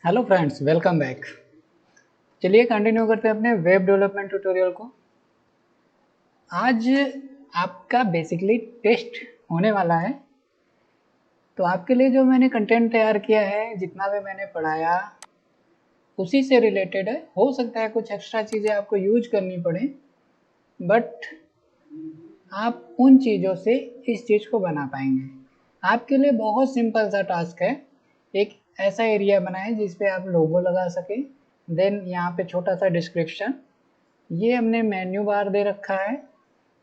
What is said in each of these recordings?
Hello friends, welcome back. चलिए continue करते हैं अपने वेब डेवलपमेंट ट्यूटोरियल को। आज आपका बेसिकली टेस्ट होने वाला है, तो आपके लिए जो मैंने कंटेंट तैयार किया है, जितना भी मैंने पढ़ाया उसी से रिलेटेड है। हो सकता है कुछ एक्स्ट्रा चीज़ें आपको यूज करनी पड़े, बट आप उन चीज़ों से इस चीज़ को बना पाएंगे। आपके लिए बहुत सिंपल सा टास्क है। एक ऐसा एरिया बनाएं जिस पे आप लोगो लगा सकें, देन यहाँ पे छोटा सा डिस्क्रिप्शन, ये हमने मेन्यू बार दे रखा है,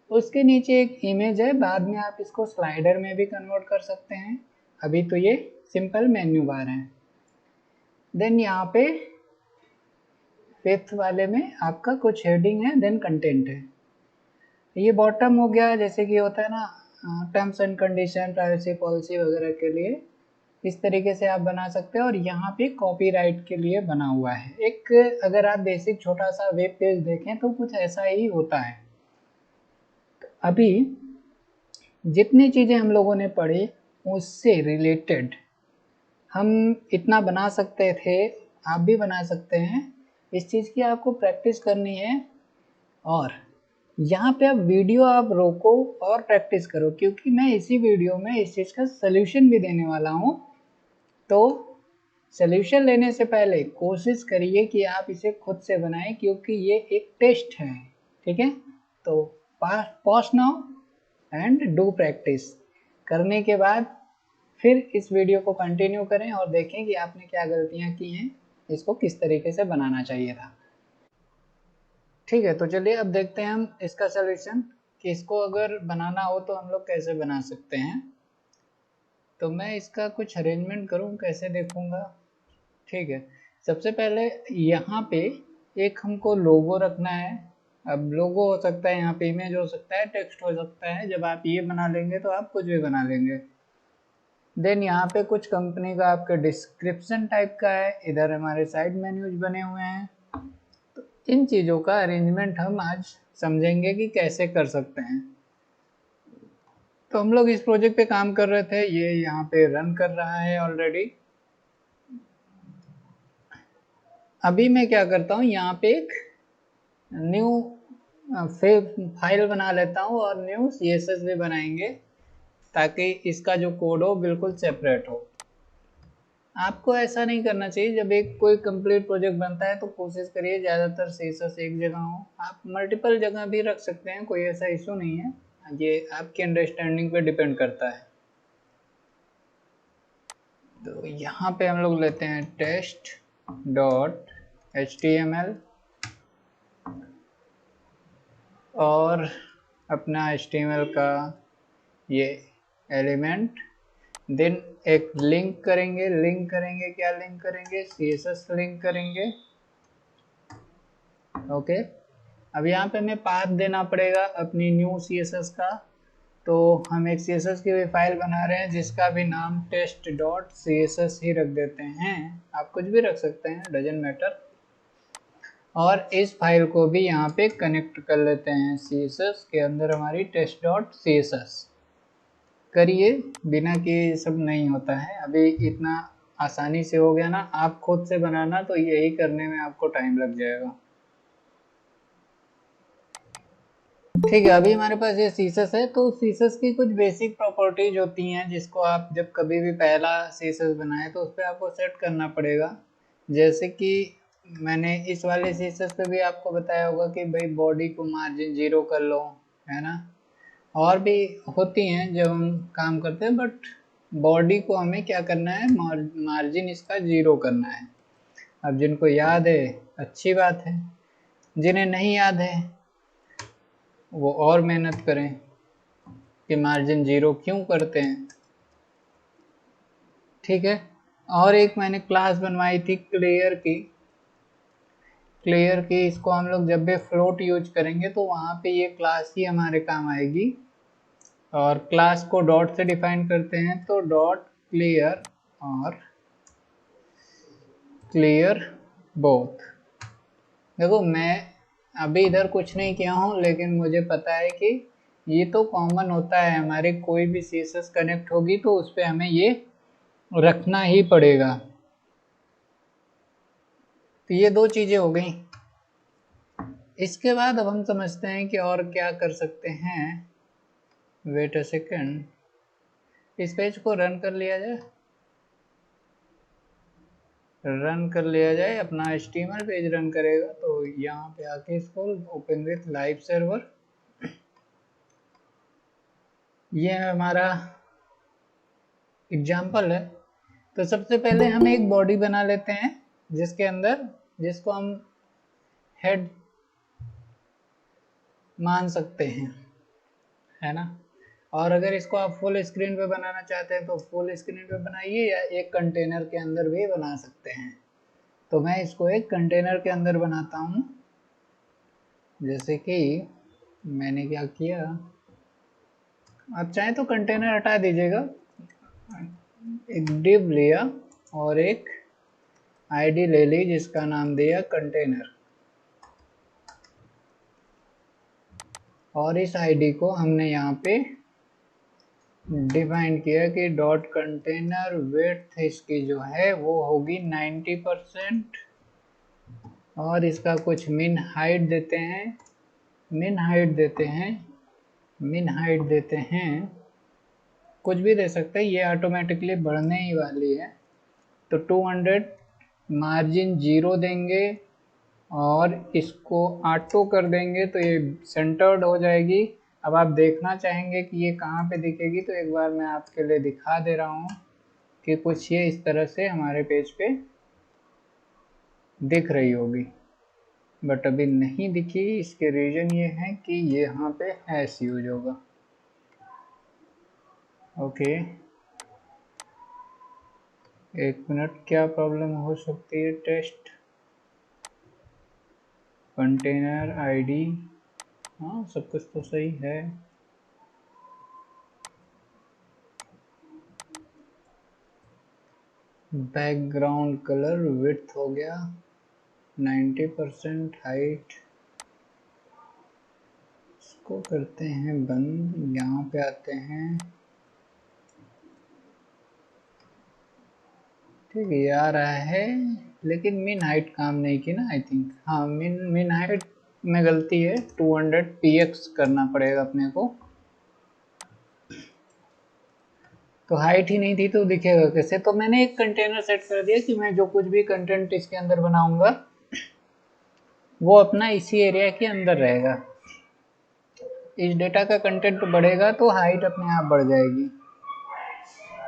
उसके नीचे एक इमेज है, बाद में आप इसको स्लाइडर में भी कन्वर्ट कर सकते हैं। अभी तो ये सिंपल मेन्यू बार है। देन यहाँ पे फिफ्थ वाले में आपका कुछ हेडिंग है, देन कंटेंट है। ये बॉटम हो गया, जैसे कि होता है ना terms and condition, privacy policy वगैरह के लिए, इस तरीके से आप बना सकते हैं। और यहाँ पे कॉपीराइट के लिए बना हुआ है एक, अगर आप बेसिक छोटा सा वेब पेज देखें तो कुछ ऐसा ही होता है। अभी जितनी चीज़ें हम लोगों ने पढ़ी उससे रिलेटेड हम इतना बना सकते थे, आप भी बना सकते हैं। इस चीज़ की आपको प्रैक्टिस करनी है, और यहाँ पे आप वीडियो आप रोको और प्रैक्टिस करो, क्योंकि मैं इसी वीडियो में इस चीज़ का सल्यूशन भी देने वाला हूँ। तो सल्यूशन लेने से पहले कोशिश करिए कि आप इसे खुद से बनाएं, क्योंकि ये एक टेस्ट है, ठीक है। तो pause now and do practice. करने के बाद फिर इस वीडियो को कंटिन्यू करें और देखें कि आपने क्या गलतियां की हैं, इसको किस तरीके से बनाना चाहिए था। ठीक है, तो चलिए अब देखते हैं हम इसका सलूशन, कि इसको अगर बनाना हो तो हम लोग कैसे बना सकते हैं। तो मैं इसका कुछ अरेंजमेंट करूं, कैसे देखूंगा। ठीक है, सबसे पहले यहाँ पे एक हमको लोगो रखना है। अब लोगो हो सकता है, यहाँ पे इमेज हो सकता है, टेक्स्ट हो सकता है। जब आप ये बना लेंगे तो आप कुछ भी बना लेंगे। देन यहाँ पे कुछ कंपनी का आपका डिस्क्रिप्शन टाइप का है, इधर हमारे साइड मेन्यूज बने हुए हैं। तो इन चीज़ों का अरेंजमेंट हम आज समझेंगे कि कैसे कर सकते हैं। तो हम लोग इस प्रोजेक्ट पे काम कर रहे थे, ये यहाँ पे रन कर रहा है ऑलरेडी। अभी मैं क्या करता हूँ, यहाँ पे एक न्यू फाइल बना लेता हूँ और न्यू CSS भी बनाएंगे, ताकि इसका जो कोड हो बिल्कुल सेपरेट हो। आपको ऐसा नहीं करना चाहिए। जब एक कोई कंप्लीट प्रोजेक्ट बनता है तो कोशिश करिए ज़्यादातर CSS एक जगह हो। आप मल्टीपल जगह भी रख सकते हैं, कोई ऐसा इशू नहीं है, ये आपकी अंडरस्टैंडिंग पे डिपेंड करता है। तो यहाँ पे हम लोग लेते हैं test.html और अपना HTML का ये एलिमेंट, देन एक लिंक करेंगे। क्या लिंक करेंगे? CSS लिंक करेंगे। ओके, अब यहाँ पे हमें पाथ देना पड़ेगा अपनी न्यू CSS का। तो हम एक CSS की भी फाइल बना रहे हैं जिसका भी नाम test.css ही रख देते हैं। आप कुछ भी रख सकते हैं, डजंट मैटर। और इस फाइल को भी यहाँ पे कनेक्ट कर लेते हैं CSS के अंदर, हमारी test.css। करिए, बिना किए सब नहीं होता है। अभी इतना आसानी से हो गया ना, आप खुद से बनाना तो यही करने में आपको टाइम लग जाएगा। ठीक है, अभी हमारे पास ये CSS है। तो CSS की कुछ बेसिक प्रॉपर्टीज होती हैं जिसको आप जब कभी भी पहला CSS बनाए तो उस पर आपको सेट करना पड़ेगा। जैसे कि मैंने इस वाले CSS पे भी आपको बताया होगा कि भाई बॉडी को मार्जिन 0 कर लो, है ना। और भी होती हैं जब हम काम करते हैं, बट बॉडी को हमें क्या करना है, मार्जिन इसका 0 करना है। अब जिनको याद है अच्छी बात है, जिन्हें नहीं याद है वो और मेहनत करें कि मार्जिन 0 क्यों करते हैं। ठीक है, और एक मैंने क्लास बनवाई थी क्लियर की। इसको हम लोग जब भी फ्लोट यूज करेंगे तो वहाँ पे ये क्लास ही हमारे काम आएगी। और क्लास को डॉट से डिफाइन करते हैं, तो डॉट क्लियर और क्लियर बोथ। देखो, मैं अभी इधर कुछ नहीं किया हूँ, लेकिन मुझे पता है कि ये तो कॉमन होता है, हमारे कोई भी CSS कनेक्ट होगी तो उस पर हमें ये रखना ही पड़ेगा। तो ये दो चीजें हो गई। इसके बाद अब हम समझते हैं कि और क्या कर सकते हैं। वेट अ सेकेंड, इस पेज को रन कर लिया जाए, अपना HTML पेज रन करेगा। तो यहाँ पे आके इसको ओपन विथ लाइव सर्वर, ये हमारा एग्जाम्पल है। तो सबसे पहले हम एक बॉडी बना लेते हैं जिसको हम हेड मान सकते हैं, है ना। और अगर इसको आप फुल स्क्रीन पे बनाना चाहते हैं तो फुल स्क्रीन पे बनाइए, या एक कंटेनर के अंदर भी बना सकते हैं। तो मैं इसको एक कंटेनर के अंदर बनाता हूँ। जैसे कि मैंने क्या किया, आप चाहें तो कंटेनर हटा दीजिएगा, एक डिव लिया और एक आईडी ले ली जिसका नाम दिया कंटेनर, और इस आईडी को हमने यहाँ पे डिफाइन किया कि डॉट कंटेनर विड्थ इसकी जो है वो होगी 90%, और इसका कुछ मिन हाइट देते हैं, कुछ भी दे सकते हैं, ये ऑटोमेटिकली बढ़ने ही वाली है। तो 200 मार्जिन 0 देंगे और इसको ऑटो कर देंगे तो ये सेंटर्ड हो जाएगी। अब आप देखना चाहेंगे कि ये कहाँ पे दिखेगी, तो एक बार मैं आपके लिए दिखा दे रहा हूँ कि कुछ ये इस तरह से हमारे पेज पे दिख रही होगी, बट अभी नहीं दिखी। इसके रीजन ये है कि ये यहाँ पे हैश यूज होगा। ओके, एक मिनट, क्या प्रॉब्लम हो सकती है। टेस्ट कंटेनर आईडी, हाँ सब कुछ तो सही है। बैकग्राउंड कलर विड्थ हो गया 90%, हाइट इसको करते हैं बंद। यहाँ पे आते हैं, ठीक है ये आ रहा है, लेकिन मिन हाइट काम नहीं की ना आई थिंक। हाँ, मिन हाइट में गलती है, 200 px करना पड़ेगा अपने को। तो हाइट ही नहीं थी तो दिखेगा कैसे। तो मैंने एक कंटेनर सेट कर दिया कि मैं जो कुछ भी कंटेंट इसके अंदर बनाऊंगा वो अपना इसी एरिया के अंदर रहेगा। इस डेटा का कंटेंट बढ़ेगा तो हाइट अपने आप बढ़ जाएगी।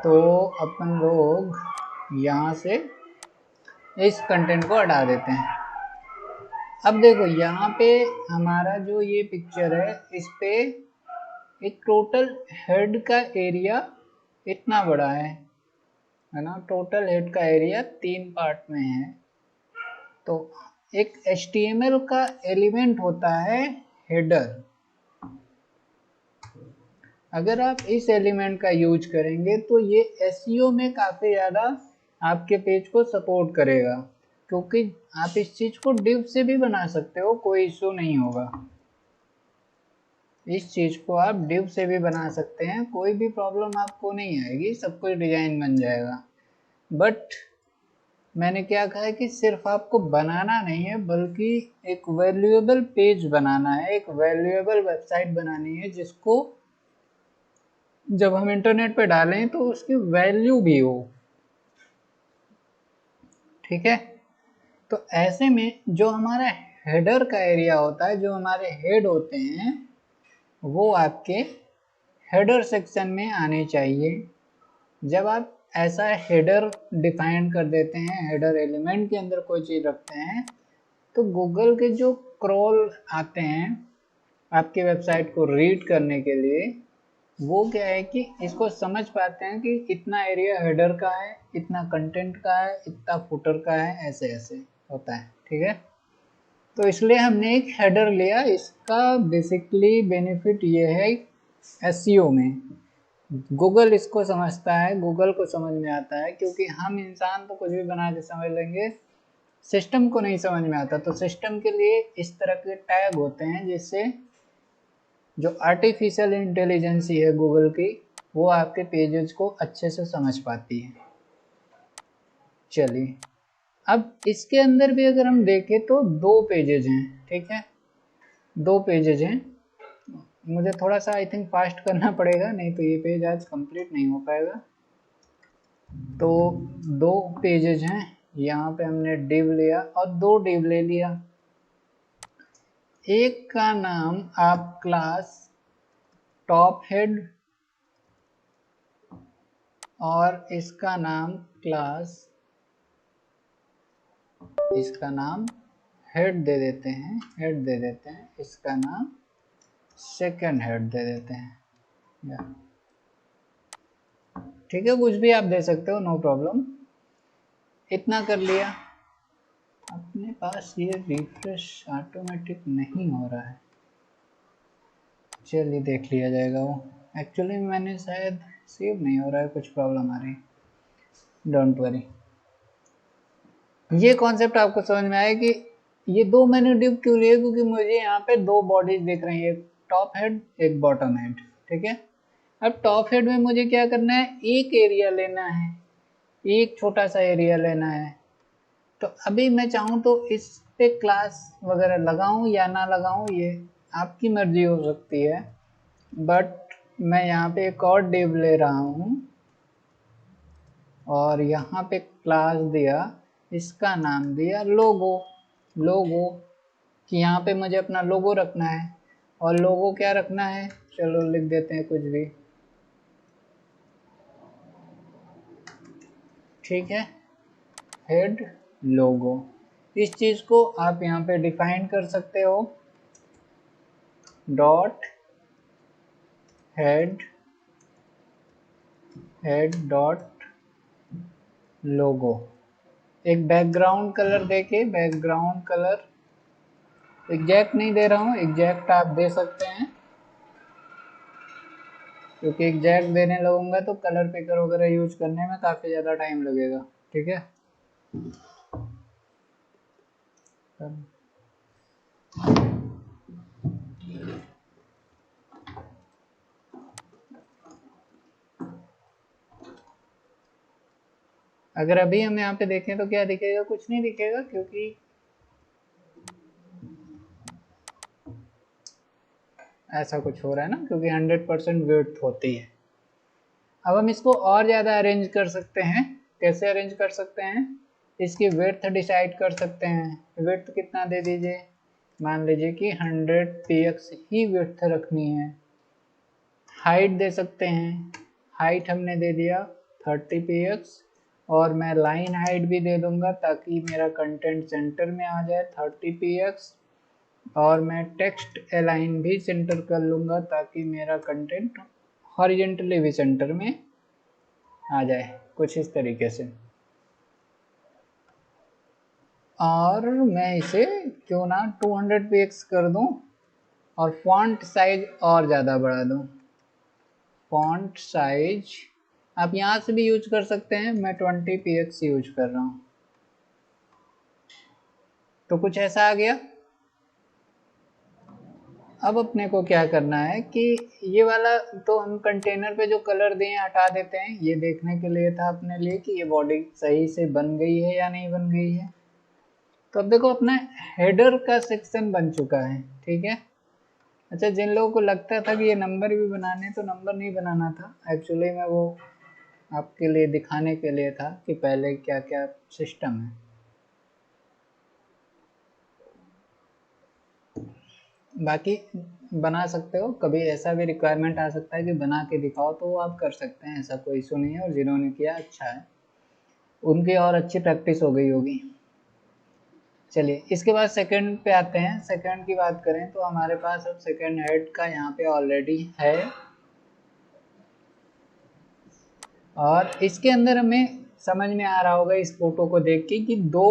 तो अपन लोग यहाँ से इस कंटेंट को हटा देते हैं। अब देखो यहाँ पे हमारा जो ये पिक्चर है, इस पे एक टोटल हेड का एरिया इतना बड़ा है ना। टोटल हेड का एरिया 3 पार्ट में है। तो एक HTML का एलिमेंट होता है हेडर। अगर आप इस एलिमेंट का यूज करेंगे तो ये SEO में काफ़ी ज़्यादा आपके पेज को सपोर्ट करेगा, क्योंकि आप इस चीज़ को डिव से भी बना सकते हो, कोई इशू नहीं होगा। इस चीज़ को आप डिव से भी बना सकते हैं, कोई भी प्रॉब्लम आपको नहीं आएगी, सब कुछ डिजाइन बन जाएगा। बट मैंने क्या कहा है कि सिर्फ आपको बनाना नहीं है, बल्कि एक वैल्यूएबल पेज बनाना है, एक वैल्यूएबल वेबसाइट बनानी है, जिसको जब हम इंटरनेट पे डालें तो उसकी वैल्यू भी हो। ठीक है, तो ऐसे में जो हमारा हेडर का एरिया होता है, जो हमारे हेड होते हैं, वो आपके हेडर सेक्शन में आने चाहिए। जब आप ऐसा हेडर डिफाइन कर देते हैं, हेडर एलिमेंट के अंदर कोई चीज़ रखते हैं, तो गूगल के जो क्रॉल आते हैं आपके वेबसाइट को रीड करने के लिए, वो क्या है कि इसको समझ पाते हैं कि इतना एरिया हेडर का है, इतना कंटेंट का है, इतना फुटर का है, ऐसे ऐसे होता है। ठीक है, तो इसलिए हमने एक हेडर लिया। इसका बेसिकली बेनिफिट ये है SEO में, गूगल इसको समझता है, गूगल को समझ में आता है, क्योंकि हम इंसान तो कुछ भी बना के समझ लेंगे, सिस्टम को नहीं समझ में आता। तो सिस्टम के लिए इस तरह के टैग होते हैं जिससे जो आर्टिफिशियल इंटेलिजेंस है गूगल की, वो आपके पेजेस को अच्छे से समझ पाती है। चलिए, अब इसके अंदर भी अगर हम देखें तो 2 पेजेस हैं, ठीक है, 2 पेजेस हैं। मुझे थोड़ा सा आई थिंक फास्ट करना पड़ेगा, नहीं तो ये पेज आज कंप्लीट नहीं हो पाएगा। तो 2 पेजेस हैं, यहाँ पे हमने डिव लिया और 2 डिव ले लिया। एक का नाम आप क्लास टॉप हेड और इसका नाम क्लास, इसका नाम हेड दे देते हैं, हेड दे देते हैं, इसका नाम सेकंड हेड दे देते हैं, ठीक है, कुछ भी आप दे सकते हो, नो प्रॉब्लम। इतना कर लिया। अपने पास ये रिफ्रेश ऑटोमेटिक नहीं हो रहा है, चलिए देख लिया जाएगा। वो एक्चुअली मैंने शायद सेव नहीं हो रहा है, कुछ प्रॉब्लम आ रही है, डोंट वरी। ये कॉन्सेप्ट आपको समझ में आया कि ये 2 मैंने डिव क्यों लिए, क्योंकि मुझे यहाँ पे 2 बॉडीज दिख रही है, एक टॉप हेड एक बॉटम हेड, ठीक है। अब टॉप हेड में मुझे क्या करना है, एक एरिया लेना है, एक छोटा सा एरिया लेना है। तो अभी मैं चाहूँ तो इस पे क्लास वगैरह लगाऊं या ना लगाऊं, ये आपकी मर्जी हो सकती है, बट मैं यहाँ पे एक और डिव ले रहा हूँ और यहाँ पे क्लास दिया, इसका नाम दिया लोगो। लोगो कि यहाँ पे मुझे अपना लोगो रखना है, और लोगो क्या रखना है, चलो लिख देते हैं कुछ भी, ठीक है, हेड लोगो। इस चीज को आप यहाँ पे डिफाइन कर सकते हो, डॉट हेड डॉट लोगो। एक बैकग्राउंड कलर देके, बैकग्राउंड कलर एग्जैक्ट नहीं दे रहा हूँ, एग्जैक्ट आप दे सकते हैं, क्योंकि एग्जैक्ट देने लगूंगा तो कलर पिकर वगैरह यूज करने में काफ़ी ज़्यादा टाइम लगेगा, ठीक है। अगर अभी हम यहाँ पे देखें तो क्या दिखेगा, कुछ नहीं दिखेगा, क्योंकि ऐसा कुछ हो रहा है ना, क्योंकि 100% विड्थ होती है। अब हम इसको और ज़्यादा अरेंज कर सकते हैं। कैसे अरेंज कर सकते हैं, इसकी विड्थ डिसाइड कर सकते हैं। विड्थ कितना दे दीजिए, मान लीजिए कि 100 px ही विड्थ रखनी है। हाइट दे सकते हैं, हाइट हमने दे दिया 30 px, और मैं लाइन हाइट भी दे दूंगा ताकि मेरा कंटेंट सेंटर में आ जाए 30 px, और मैं टेक्स्ट अलाइन भी सेंटर कर लूँगा ताकि मेरा कंटेंट हॉरिजेंटली भी सेंटर में आ जाए, कुछ इस तरीके से। और मैं इसे क्यों ना 200 px कर दूं और फॉन्ट साइज और ज़्यादा बढ़ा दूं। फॉन्ट साइज आप यहाँ से भी यूज कर सकते हैं, मैं 20 px यूज कर रहा हूँ। तो कुछ ऐसा आ गया। अब अपने को क्या करना है कि ये वाला तो हम कंटेनर पे जो कलर दिए हटा देते हैं, ये देखने के लिए था अपने लिए कि ये बॉडी सही से बन गई है या नहीं बन गई है। तो अब देखो अपना हेडर का सेक्शन बन चुका है, ठीक है। अच्छा, जिन लोगों को लगता था कि ये नंबर भी बनाने, तो नंबर नहीं बनाना था, एक्चुअली मैं वो आपके लिए दिखाने के लिए था कि पहले क्या क्या सिस्टम है। बाकी बना सकते हो, कभी ऐसा भी रिक्वायरमेंट आ सकता है कि बना के दिखाओ, तो वो आप कर सकते हैं, ऐसा कोई इशू नहीं है। और जिन्होंने किया अच्छा है, उनकी और अच्छी प्रैक्टिस हो गई होगी। चलिए, इसके बाद सेकंड पे आते हैं। सेकंड की बात करें तो हमारे पास अब सेकंड हेड का यहाँ पे ऑलरेडी है, और इसके अंदर हमें समझ में आ रहा होगा इस फोटो को देख के कि 2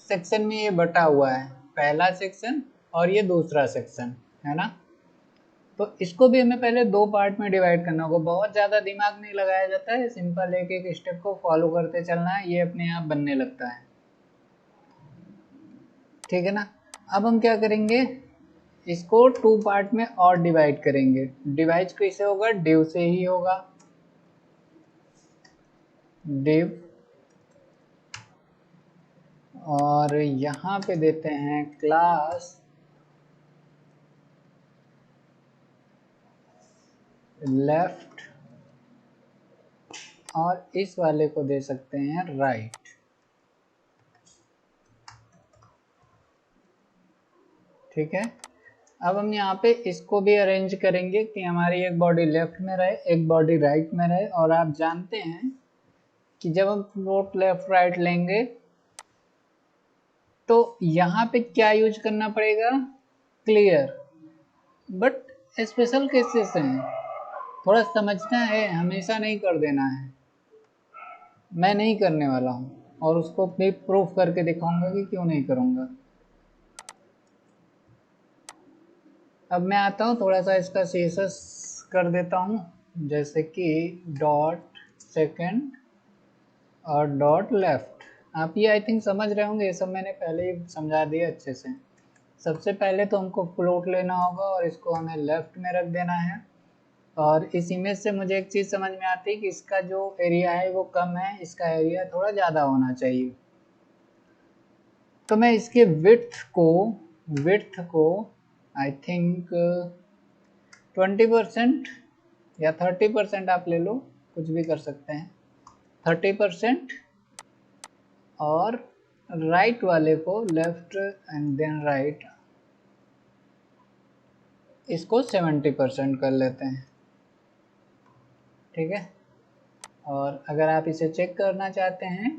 सेक्शन में ये बटा हुआ है, पहला सेक्शन और ये दूसरा सेक्शन है ना। तो इसको भी हमें पहले 2 पार्ट में डिवाइड करना होगा। बहुत ज़्यादा दिमाग नहीं लगाया जाता है, सिंपल एक एक स्टेप को फॉलो करते चलना है, ये अपने आप बनने लगता है, ठीक है ना। अब हम क्या करेंगे, इसको 2 पार्ट में और डिवाइड करेंगे। डिवाइड कैसे होगा? डिव से ही होगा। डिव, और यहाँ पे देते हैं क्लास लेफ्ट, और इस वाले को दे सकते हैं राइट। ठीक है, अब हम यहाँ पे इसको भी अरेंज करेंगे कि हमारी एक बॉडी लेफ्ट में रहे, एक बॉडी राइट में रहे। और आप जानते हैं कि जब हम फ्लोट लेफ्ट राइट लेंगे तो यहाँ पे क्या यूज करना पड़ेगा? क्लियर। बट स्पेशल केसेस हैं, थोड़ा समझना है, हमेशा नहीं कर देना है। मैं नहीं करने वाला हूँ और उसको भी प्रूफ करके दिखाऊंगा कि क्यों नहीं करूँगा। अब मैं आता हूँ, थोड़ा सा इसका सीएसएस कर देता हूँ, जैसे कि डॉट सेकंड और डॉट लेफ्ट। आप ये आई थिंक समझ रहे होंगे, ये सब मैंने पहले ही समझा दिया अच्छे से। सबसे पहले तो हमको फ्लोट लेना होगा और इसको हमें लेफ्ट में रख देना है। और इस इमेज से मुझे एक चीज़ समझ में आती है कि इसका जो एरिया है वो कम है, इसका एरिया थोड़ा ज़्यादा होना चाहिए। तो मैं इसके विड्थ को आई थिंक 20% या 30% आप ले लो, कुछ भी कर सकते हैं, 30%। और राइट वाले को, लेफ्ट एंड देन राइट, इसको 70% कर लेते हैं। ठीक है, और अगर आप इसे चेक करना चाहते हैं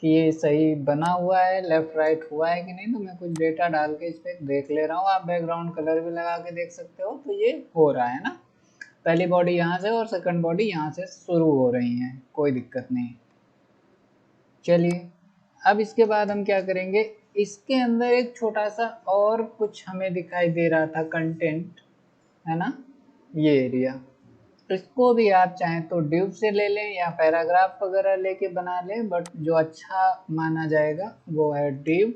कि ये सही बना हुआ है, लेफ्ट राइट हुआ है कि नहीं, तो मैं कुछ डेटा डाल के इस पर देख ले रहा हूँ। आप बैकग्राउंड कलर भी लगा के देख सकते हो, तो ये हो रहा है ना। पहली बॉडी यहाँ से और सेकंड बॉडी यहाँ से शुरू हो रही हैं, कोई दिक्कत नहीं। चलिए, अब इसके बाद हम क्या करेंगे, इसके अंदर एक छोटा सा और कुछ हमें दिखाई दे रहा था, कंटेंट है ना, ये एरिया। इसको भी आप चाहें तो डिव से ले लें या पैराग्राफ वगैरह लेके बना लें, बट जो अच्छा माना जाएगा वो है डिव।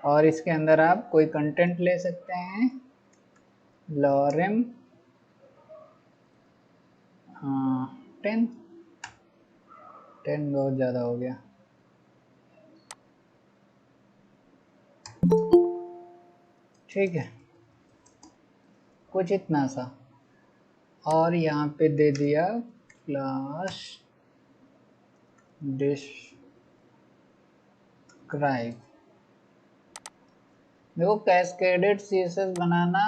और इसके अंदर आप कोई कंटेंट ले सकते हैं, लॉरेम 10 बहुत ज़्यादा हो गया। ठीक है, कुछ इतना सा। और यहाँ पे दे दिया क्लास डिस्क्राइब। देखो, कैस्केडेड सीएसएस बनाना,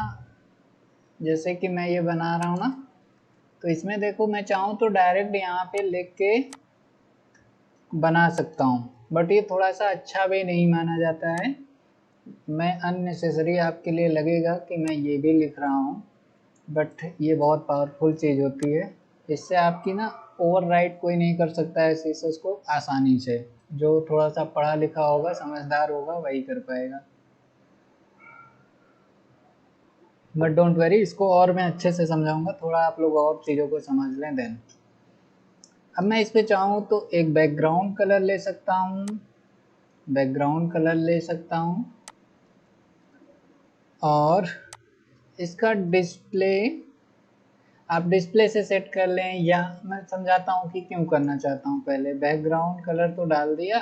जैसे कि मैं ये बना रहा हूँ ना, तो इसमें देखो मैं चाहूँ तो डायरेक्ट यहाँ पे लिख के बना सकता हूँ, बट ये थोड़ा सा अच्छा भी नहीं माना जाता है। मैं अननेसेसरी आपके लिए लगेगा कि मैं ये भी लिख रहा हूँ, बट ये बहुत पावरफुल चीज़ होती है। इससे आपकी ना ओवरराइट कोई नहीं कर सकता है सीएसएस को आसानी से। जो थोड़ा सा पढ़ा लिखा होगा, समझदार होगा, वही कर पाएगा। बट डोंट वरी, इसको और मैं अच्छे से समझाऊंगा, थोड़ा आप लोग और चीज़ों को समझ लें देन। अब मैं इस पे चाहूँ तो एक बैकग्राउंड कलर ले सकता हूँ, और इसका डिस्प्ले आप डिस्प्ले से सेट कर लें, या मैं समझाता हूँ कि क्यों करना चाहता हूँ। पहले बैकग्राउंड कलर तो डाल दिया,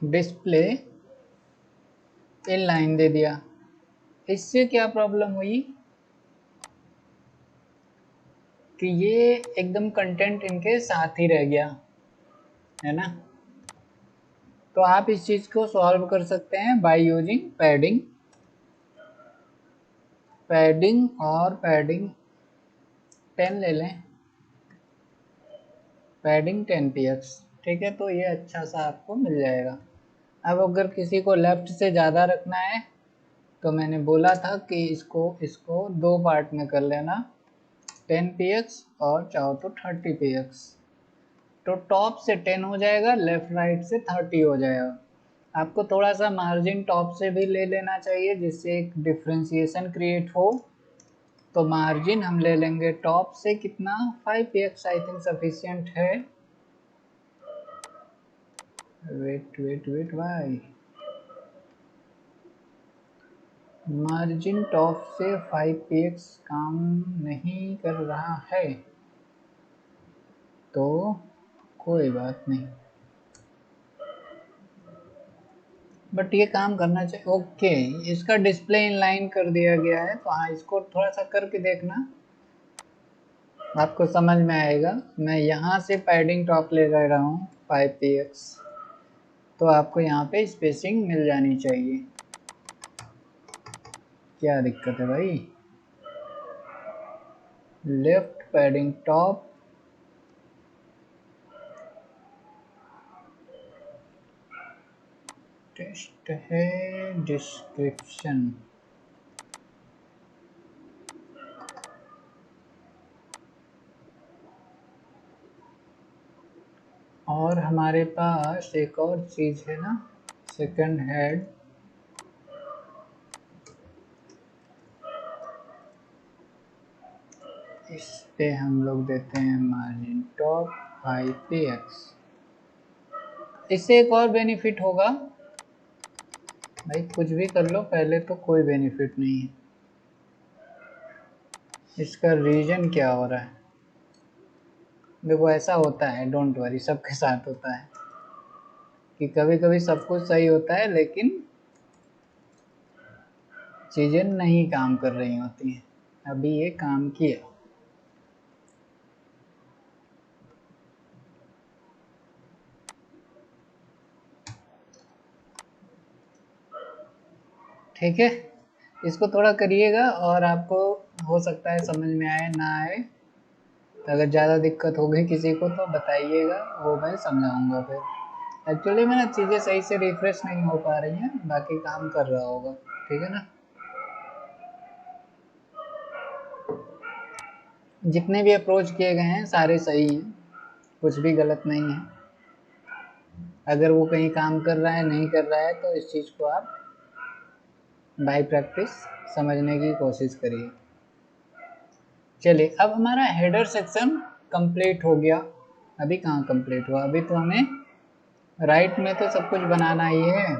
डिस्प्ले इनलाइन दे दिया। इससे क्या प्रॉब्लम हुई कि ये एकदम कंटेंट इनके साथ ही रह गया, है ना। तो आप इस चीज़ को सॉल्व कर सकते हैं बाय यूजिंग और पैडिंग 10 ले लें, पैडिंग 10 px। ठीक है, तो ये अच्छा सा आपको मिल जाएगा। अब अगर किसी को लेफ्ट से ज़्यादा रखना है तो मैंने बोला था कि इसको 2 पार्ट में कर लेना, 10 px और चाहो तो 30 px। तो टॉप से 10 हो जाएगा, लेफ्ट राइट से 30 हो जाएगा। आपको थोड़ा सा मार्जिन टॉप से भी ले लेना चाहिए, जिससे एक डिफ्रेंशिएशन क्रिएट हो। तो मार्जिन हम ले लेंगे टॉप से कितना, 5 px आई थिंक सफिशिएंट है। वेट भाई, मार्जिन टॉप से 5px काम नहीं कर रहा है तो कोई बात नहीं, बट ये काम करना चाहिए। ओके, इसका डिस्प्ले इनलाइन कर दिया गया है, तो हाँ इसको थोड़ा सा करके देखना, आपको समझ में आएगा। मैं यहाँ से पैडिंग टॉप ले रहा हूँ 5px, तो आपको यहाँ पे स्पेसिंग मिल जानी चाहिए। क्या दिक्कत है भाई? लेफ्ट पैडिंग टॉप, टेस्ट है डिस्क्रिप्शन, और हमारे पास एक और चीज़ है ना, सेकंड हेड। इस पे हम लोग देते हैं मार्जिन टॉप 5px। इससे एक और बेनिफिट होगा भाई, कुछ भी कर लो पहले तो कोई बेनिफिट नहीं है। इसका रीजन क्या हो रहा है? देखो ऐसा होता है, डोंट वरी, सबके साथ होता है कि कभी कभी सब कुछ सही होता है लेकिन चीज़ें नहीं काम कर रही होती हैं। अभी ये काम किया, ठीक है। इसको थोड़ा करिएगा और आपको हो सकता है समझ में आए ना आए। अगर ज़्यादा दिक्कत हो गई किसी को तो बताइएगा, वो मैं समझाऊंगा फिर। एक्चुअली में ना चीज़ें सही से रिफ्रेश नहीं हो पा रही हैं, बाकी काम कर रहा होगा, ठीक है ना। जितने भी अप्रोच किए गए हैं सारे सही हैं, कुछ भी गलत नहीं है। अगर वो कहीं काम कर रहा है नहीं कर रहा है तो इस चीज़ को आप बाय प्रैक्टिस समझने की कोशिश करिए। चलिए, अब हमारा हेडर सेक्शन कंप्लीट हो गया। अभी कहाँ कंप्लीट हुआ, अभी तो हमें राइट में तो सब कुछ बनाना ही है।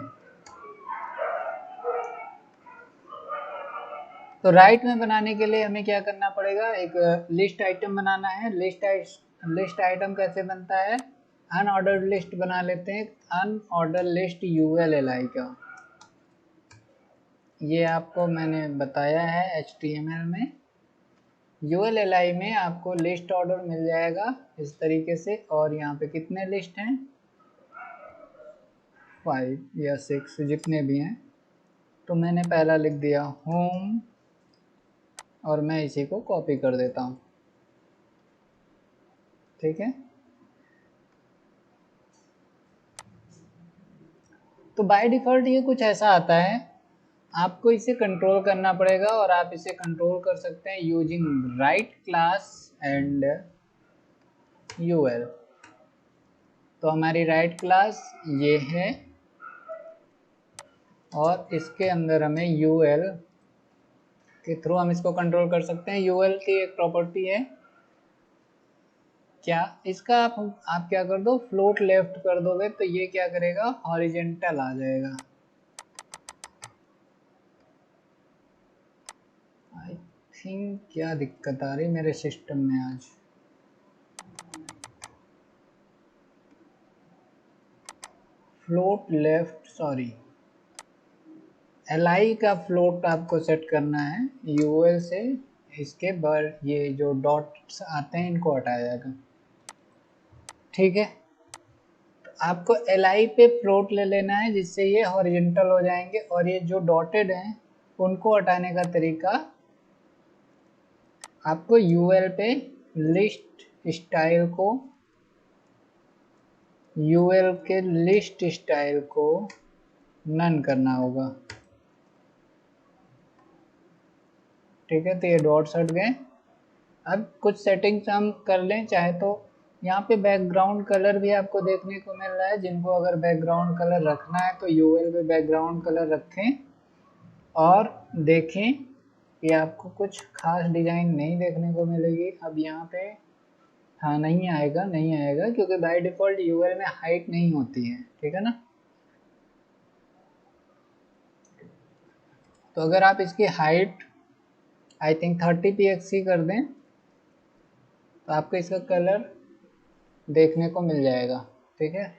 तो राइट में बनाने के लिए हमें क्या करना पड़ेगा, एक लिस्ट आइटम बनाना है। लिस्ट आइटम कैसे बनता है, अनऑर्डर्ड लिस्ट बना लेते हैं। अनऑर्डर लिस्ट ULLI का, ये आपको मैंने बताया है HTML में। ULLI में आपको लिस्ट ऑर्डर मिल जाएगा इस तरीके से, और यहाँ पे कितने लिस्ट हैं, 5 या 6 जितने भी हैं। तो मैंने पहला लिख दिया होम, और मैं इसी को कॉपी कर देता हूँ, ठीक है। तो बाय डिफ़ॉल्ट ये कुछ ऐसा आता है, आपको इसे कंट्रोल करना पड़ेगा, और आप इसे कंट्रोल कर सकते हैं using right class and UL। तो हमारी राइट क्लास ये है, और इसके अंदर हमें UL के थ्रू हम इसको कंट्रोल कर सकते हैं। UL की एक प्रॉपर्टी है क्या, इसका आप क्या कर दो, फ्लोट लेफ्ट कर दोगे तो ये क्या करेगा, हॉरिजेंटल आ जाएगा। आई थिंक क्या दिक्कत आ रही मेरे सिस्टम में आज। फ्लोट लेफ्ट, सॉरी, LI का फ्लोट आपको सेट करना है। UL से इसके बार ये जो डॉट्स आते हैं इनको हटाया जाएगा, ठीक है। तो आपको LI पे फ्लोट ले लेना है जिससे ये हॉरिजेंटल हो जाएंगे, और ये जो डॉटेड हैं उनको हटाने का तरीका, आपको UL पे लिस्ट स्टाइल को, UL के लिस्ट स्टाइल को नन करना होगा, ठीक है। तो ये डॉट्स हट गए। अब कुछ सेटिंग्स हम कर लें चाहे तो। यहाँ पे बैकग्राउंड कलर भी आपको देखने को मिल रहा है, जिनको अगर बैकग्राउंड कलर रखना है तो UL पे बैकग्राउंड कलर रखें, और देखें कि आपको कुछ खास डिज़ाइन नहीं देखने को मिलेगी। अब यहाँ पे हाँ नहीं आएगा, नहीं आएगा, क्योंकि बाय डिफ़ॉल्ट UL में हाइट नहीं होती है, ठीक है ना। तो अगर आप इसकी हाइट आई थिंक 30 px की कर दें तो आपको इसका कलर देखने को मिल जाएगा। ठीक है,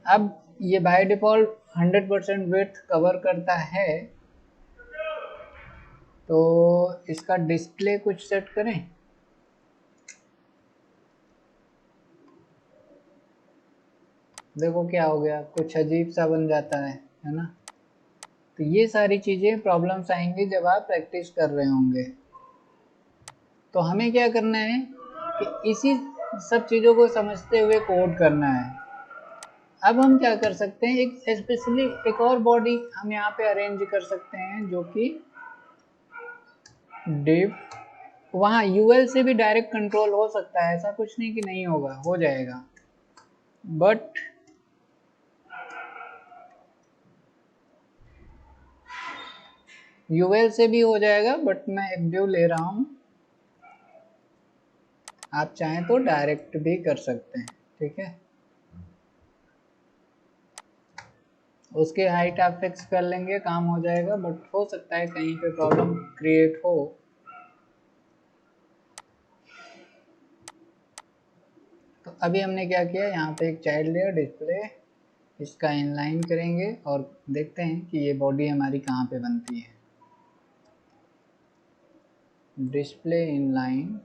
अब ये बाय डिफ़ॉल्ट 100% विड्थ कवर करता है, तो इसका डिस्प्ले कुछ सेट करें। देखो क्या हो गया, कुछ अजीब सा बन जाता है ना। तो ये सारी चीज़ें प्रॉब्लम्स आएंगी जब आप प्रैक्टिस कर रहे होंगे। तो हमें क्या करना है कि इसी सब चीज़ों को समझते हुए कोड करना है। अब हम क्या कर सकते हैं, एक स्पेशली एक और बॉडी हम यहाँ पे अरेंज कर सकते हैं जो कि div, वहाँ यूएल से भी डायरेक्ट कंट्रोल हो सकता है, ऐसा कुछ नहीं कि नहीं होगा, हो जाएगा, बट यूएल से भी हो जाएगा, बट मैं एक व्यू ले रहा हूँ, आप चाहें तो डायरेक्ट भी कर सकते हैं। ठीक है, उसके हाइट आप फिक्स कर लेंगे, काम हो जाएगा, बट हो सकता है कहीं पे प्रॉब्लम क्रिएट हो। तो अभी हमने क्या किया, यहाँ पे एक चाइल्ड लेयर डिस्प्ले, इसका इनलाइन करेंगे और देखते हैं कि ये बॉडी हमारी कहाँ पे बनती है। डिस्प्ले इनलाइन,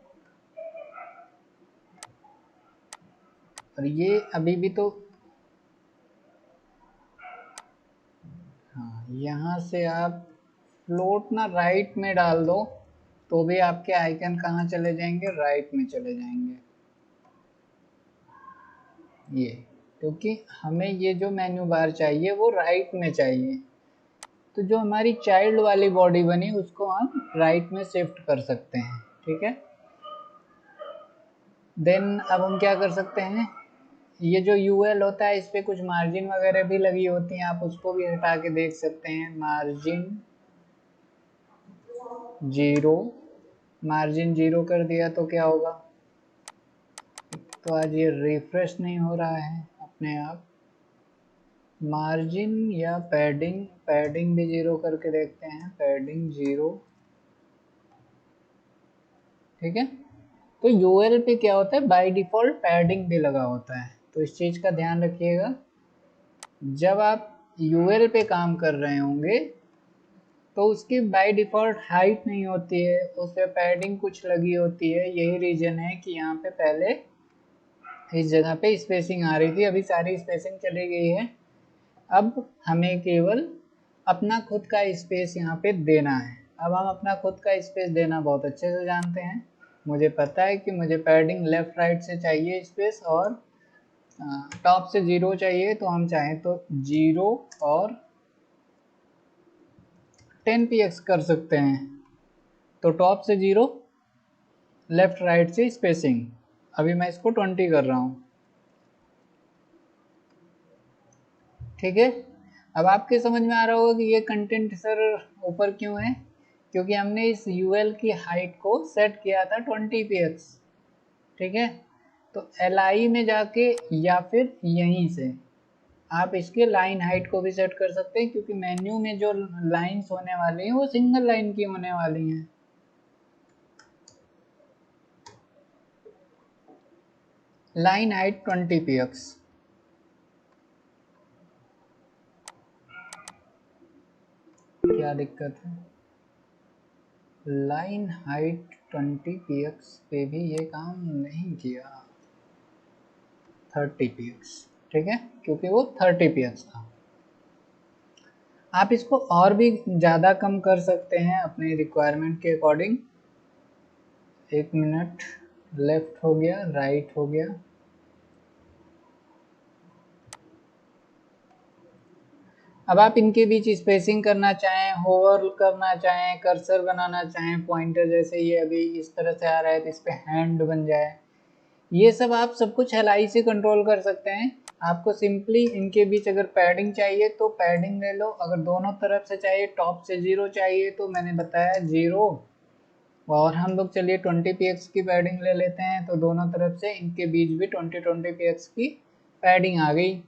और ये अभी भी तो, हाँ यहाँ से आप फ्लोट ना राइट में डाल दो तो भी आपके आइकन कहाँ चले जाएंगे, राइट में चले जाएंगे। ये क्योंकि हमें ये जो मेन्यू बार चाहिए वो राइट में चाहिए, तो जो हमारी चाइल्ड वाली बॉडी बनी उसको हम राइट में शिफ्ट कर सकते हैं। ठीक है, देन अब हम क्या कर सकते हैं, ये जो यूएल होता है इस पर कुछ मार्जिन वगैरह भी लगी होती हैं, आप उसको भी हटा के देख सकते हैं। मार्जिन जीरो कर दिया तो क्या होगा, तो आज ये रिफ्रेश नहीं हो रहा है अपने आप। मार्जिन या पैडिंग भी जीरो करके देखते हैं, पैडिंग जीरो। ठीक है, तो यूएल पे क्या होता है, बाय डिफॉल्ट पैडिंग भी लगा होता है, तो इस चीज़ का ध्यान रखिएगा। जब आप यूएल पे काम कर रहे होंगे तो उसकी बाय डिफ़ॉल्ट हाइट नहीं होती है, उस पर पैडिंग कुछ लगी होती है। यही रीज़न है कि यहाँ पे पहले इस जगह पे स्पेसिंग आ रही थी, अभी सारी स्पेसिंग चली गई है। अब हमें केवल अपना खुद का स्पेस यहाँ पे देना है। अब हम अपना खुद का स्पेस देना बहुत अच्छे से जानते हैं। मुझे पता है कि मुझे पैडिंग लेफ़्ट राइट से चाहिए स्पेस, और टॉप से 0 चाहिए, तो हम चाहें तो 0 और 10 px कर सकते हैं। तो टॉप से 0, लेफ्ट राइट से स्पेसिंग, अभी मैं इसको 20 कर रहा हूँ। ठीक है, अब आपके समझ में आ रहा होगा कि ये कंटेंट सर ऊपर क्यों है, क्योंकि हमने इस यूएल की हाइट को सेट किया था 20 px। ठीक है, तो li में जाके या फिर यहीं से आप इसके लाइन हाइट को भी सेट कर सकते हैं, क्योंकि मेन्यू में जो लाइंस होने वाली हैं वो सिंगल लाइन की होने वाली हैं। Line height 20 px। क्या दिक्कत है, लाइन हाइट 20 px पे भी ये काम नहीं किया, 30 px। ठीक है, क्योंकि वो 30 px था। आप इसको और भी ज़्यादा कम कर सकते हैं अपने रिक्वायरमेंट के अकॉर्डिंग। 1 मिनट, लेफ्ट हो गया, राइट हो गया। अब आप इनके बीच स्पेसिंग करना चाहें, होवर करना चाहें, कर्सर बनाना चाहें, पॉइंटर, जैसे ये अभी इस तरह से आ रहा है तो इस पर हैंड बन जाए, ये सब आप सब कुछ LI से कंट्रोल कर सकते हैं। आपको सिंपली इनके बीच अगर पैडिंग चाहिए तो पैडिंग ले लो, अगर दोनों तरफ से चाहिए, टॉप से 0 चाहिए तो मैंने बताया 0, और हम लोग चलिए 20 px की पैडिंग ले लेते हैं, तो दोनों तरफ से इनके बीच भी 20 px की पैडिंग आ गई।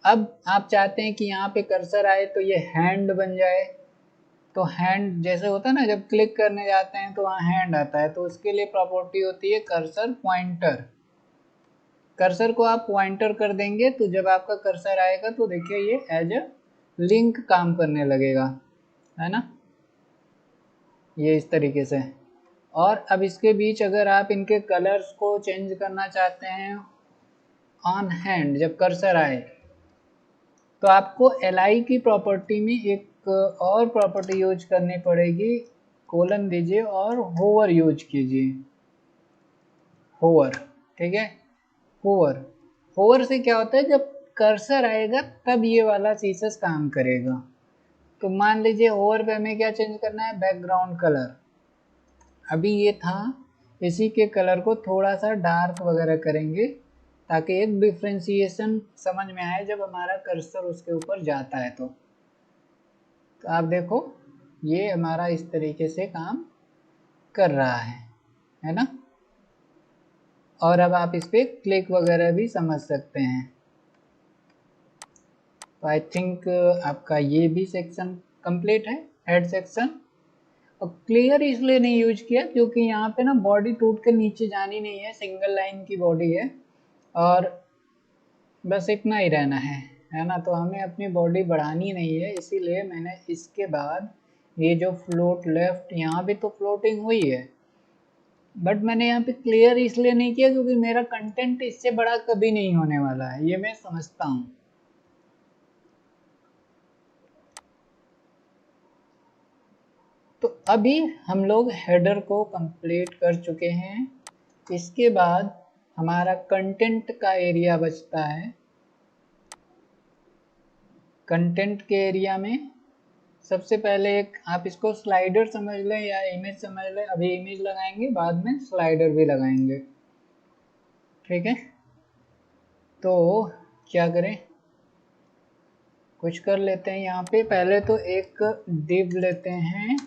अब आप चाहते हैं कि यहाँ पे कर्सर आए तो ये हैंड बन जाए, तो हैंड जैसे होता है ना, जब क्लिक करने जाते हैं तो वहाँ हैंड आता है, तो उसके लिए प्रॉपर्टी होती है कर्सर पॉइंटर। कर्सर को आप पॉइंटर कर देंगे तो जब आपका कर्सर आएगा तो देखिए ये एज अ लिंक काम करने लगेगा, है ना, ये इस तरीके से। और अब इसके बीच अगर आप इनके कलर्स को चेंज करना चाहते हैं ऑन हैंड, जब कर्सर आए, तो आपको एल की प्रॉपर्टी में एक और प्रॉपर्टी यूज करनी पड़ेगी, कोलन दीजिए और होवर यूज कीजिए, होवर, ठीक है। होवर, होवर से क्या होता है, जब कर्सर आएगा तब ये वाला सीसस काम करेगा। तो मान लीजिए होवर पे हमें क्या चेंज करना है, बैकग्राउंड कलर। अभी ये था, इसी के कलर को थोड़ा सा डार्क वगैरह करेंगे ताकि एक डिफ्रेंसिएशन समझ में आए जब हमारा कर्सर उसके ऊपर जाता है। तो आप देखो ये हमारा इस तरीके से काम कर रहा है ना। और अब आप इस पर क्लिक वगैरह भी समझ सकते हैं। तो आई थिंक आपका ये भी सेक्शन कंप्लीट है, हेड सेक्शन। और क्लियर इसलिए नहीं यूज किया क्योंकि यहाँ पे ना बॉडी टूट कर नीचे जानी नहीं है, सिंगल लाइन की बॉडी है और बस इतना ही रहना है ना। तो हमें अपनी बॉडी बढ़ानी नहीं है, इसीलिए मैंने इसके बाद ये जो फ्लोट लेफ्ट, यहाँ भी तो फ्लोटिंग हुई है, बट मैंने यहाँ पे क्लियर इसलिए नहीं किया क्योंकि मेरा कंटेंट इससे बड़ा कभी नहीं होने वाला है, ये मैं समझता हूँ। तो अभी हम लोग हेडर को कंप्लीट कर चुके हैं। इसके बाद हमारा कंटेंट का एरिया बचता है। कंटेंट के एरिया में सबसे पहले एक, आप इसको स्लाइडर समझ लें या इमेज समझ लें, अभी इमेज लगाएंगे बाद में स्लाइडर भी लगाएंगे, ठीक है। तो क्या करें, कुछ कर लेते हैं यहाँ पे। पहले तो एक div लेते हैं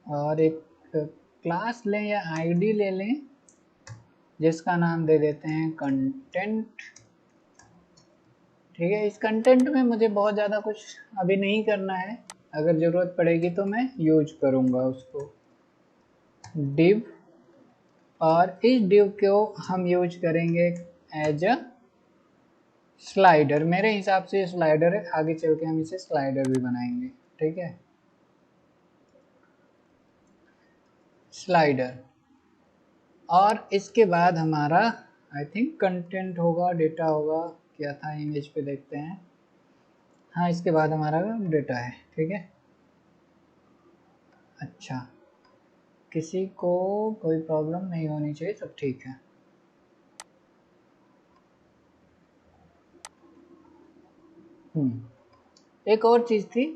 और एक क्लास लें या आईडी ले लें जिसका नाम दे देते हैं कंटेंट, ठीक है। इस कंटेंट में मुझे बहुत ज़्यादा कुछ अभी नहीं करना है, अगर ज़रूरत पड़ेगी तो मैं यूज करूँगा उसको, div। और इस div को हम यूज करेंगे एज अ स्लाइडर। मेरे हिसाब से स्लाइडर है, आगे चल के हम इसे स्लाइडर भी बनाएंगे, ठीक है। स्लाइडर। और इसके बाद हमारा आई थिंक कंटेंट होगा, डेटा होगा, क्या था इमेज पे देखते हैं। हाँ, इसके बाद हमारा डेटा है, ठीक है। अच्छा, किसी को कोई प्रॉब्लम नहीं होनी चाहिए, सब ठीक है। एक और चीज़ थी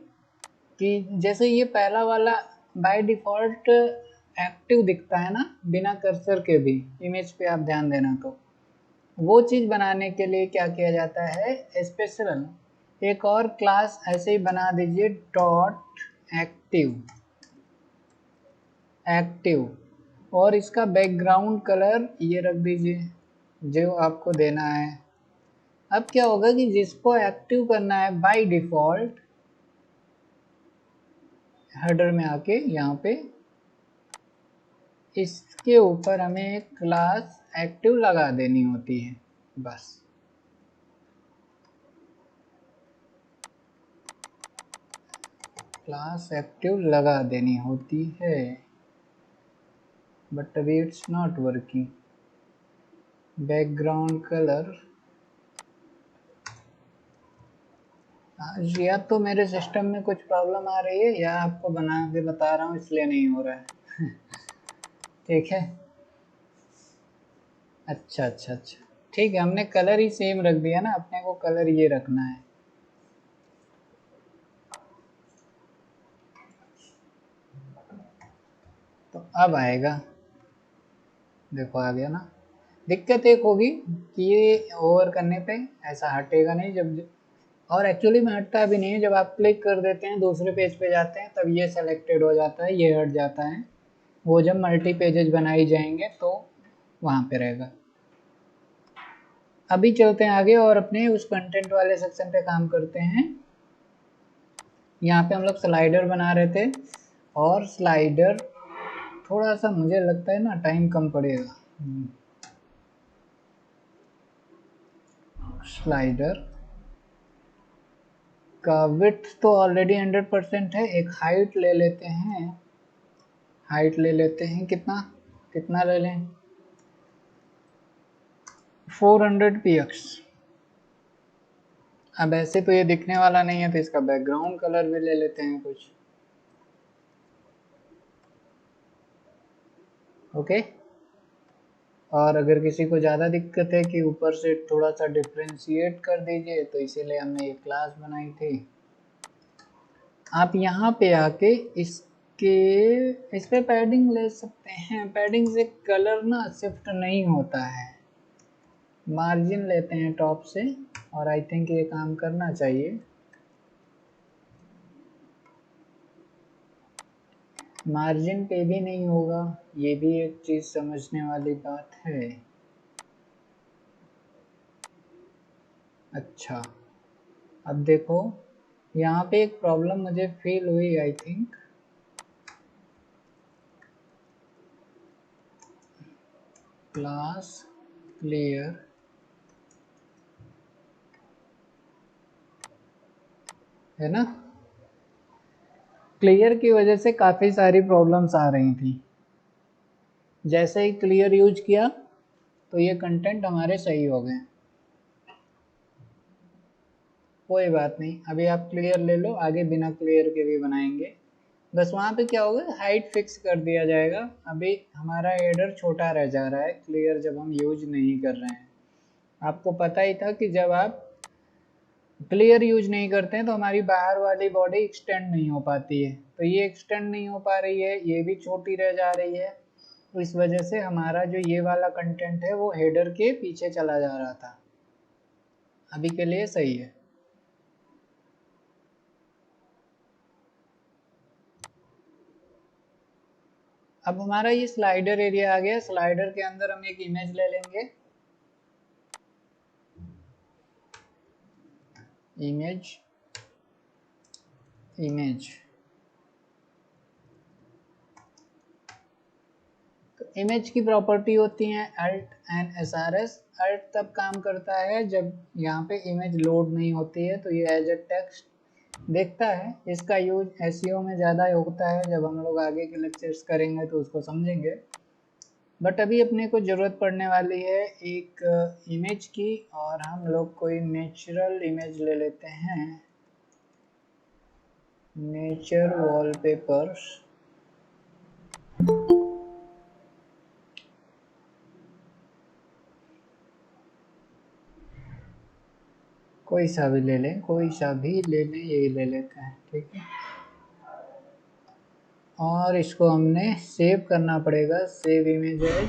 कि जैसे ये पहला वाला बाय डिफ़ॉल्ट एक्टिव दिखता है ना बिना कर्सर के भी, इमेज पे आप ध्यान देना, तो वो चीज़ बनाने के लिए क्या किया जाता है, स्पेशल एक और क्लास ऐसे ही बना दीजिए, डॉट एक्टिव, एक्टिव। और इसका बैकग्राउंड कलर ये रख दीजिए जो आपको देना है। अब क्या होगा कि जिसको एक्टिव करना है बाय डिफ़ॉल्ट, हेडर में आके यहाँ पे इसके ऊपर हमें एक क्लास एक्टिव लगा देनी होती है, बस। क्लास एक्टिव लगा देनी होती है, बट अभी it's not working. Background colour, या तो मेरे सिस्टम में कुछ प्रॉब्लम आ रही है या आपको बना के बता रहा हूँ इसलिए नहीं हो रहा है ठीक है। अच्छा अच्छा अच्छा, ठीक है, हमने कलर ही सेम रख दिया ना, अपने को कलर ये रखना है। तो अब आएगा, देखो आ गया ना। दिक्कत एक होगी कि ये ओवर करने पे ऐसा हटेगा नहीं, जब और एक्चुअली में हटता भी नहीं है, जब आप क्लिक कर देते हैं दूसरे पेज पे जाते हैं तब ये सेलेक्टेड हो जाता है, ये हट जाता है। वो जब मल्टी पेजेस बनाई जाएंगे तो वहाँ पे रहेगा। अभी चलते हैं आगे और अपने उस कंटेंट वाले सेक्शन पे काम करते हैं। यहाँ पे हम लोग स्लाइडर बना रहे थे, और स्लाइडर थोड़ा सा मुझे लगता है ना टाइम कम पड़ेगा। स्लाइडर का विड्थ तो ऑलरेडी 100% है। एक हाइट ले लेते हैं, हाइट ले लेते हैं, कितना कितना ले लें, 400 px। अब ऐसे तो ये दिखने वाला नहीं है, तो इसका बैकग्राउंड कलर भी ले लेते हैं कुछ। ओके। और अगर किसी को ज़्यादा दिक्कत है कि ऊपर से थोड़ा सा डिफ्रेंशिएट कर दीजिए, तो इसीलिए हमने ये क्लास बनाई थी। आप यहाँ पे आके इस पे पैडिंग ले सकते हैं। पैडिंग से कलर ना शिफ्ट नहीं होता है। मार्जिन लेते हैं टॉप से, और आई थिंक ये काम करना चाहिए। मार्जिन पे भी नहीं होगा, ये भी एक चीज़ समझने वाली बात है। अच्छा, अब देखो यहाँ पे एक प्रॉब्लम मुझे फील हुई, आई थिंक। क्लास क्लियर है ना, क्लियर की वजह से काफ़ी सारी प्रॉब्लम्स आ रही थी। जैसे ही क्लियर यूज किया तो ये कंटेंट हमारे सही हो गए। कोई बात नहीं, अभी आप क्लियर ले लो, आगे बिना क्लियर के भी बनाएंगे। बस वहाँ पे क्या होगा, हाइट फिक्स कर दिया जाएगा। अभी हमारा एडर छोटा रह जा रहा है क्लियर जब हम यूज नहीं कर रहे हैं। आपको पता ही था कि जब आप क्लियर यूज नहीं करते हैं तो हमारी बाहर वाली बॉडी एक्सटेंड नहीं हो पाती है। तो ये एक्सटेंड नहीं हो पा रही है, ये भी छोटी रह जा रही है। तो इस वजह से हमारा जो ये वाला कंटेंट है वो हेडर के पीछे चला जा रहा था। अभी के लिए सही है। अब हमारा ये स्लाइडर एरिया आ गया। स्लाइडर के अंदर हम एक इमेज ले लेंगे, इमेज इमेज तो इमेज की प्रॉपर्टी होती है अल्ट एंड SRS। अल्ट तब काम करता है जब यहाँ पे इमेज लोड नहीं होती है, तो ये एज ए टेक्स्ट देखता है। इसका यूज SEO में ज़्यादा होता है, जब हम लोग आगे के लेक्चर्स करेंगे तो उसको समझेंगे। बट अभी अपने को ज़रूरत पड़ने वाली है एक इमेज की, और हम लोग कोई नेचुरल इमेज ले लेते हैं, नेचर वॉलपेपर्स। कोई सा भी ले लें, कोई सा भी ले लें, यही ले लेते हैं, ठीक है। और इसको हमने सेव करना पड़ेगा, सेव इमेज एज।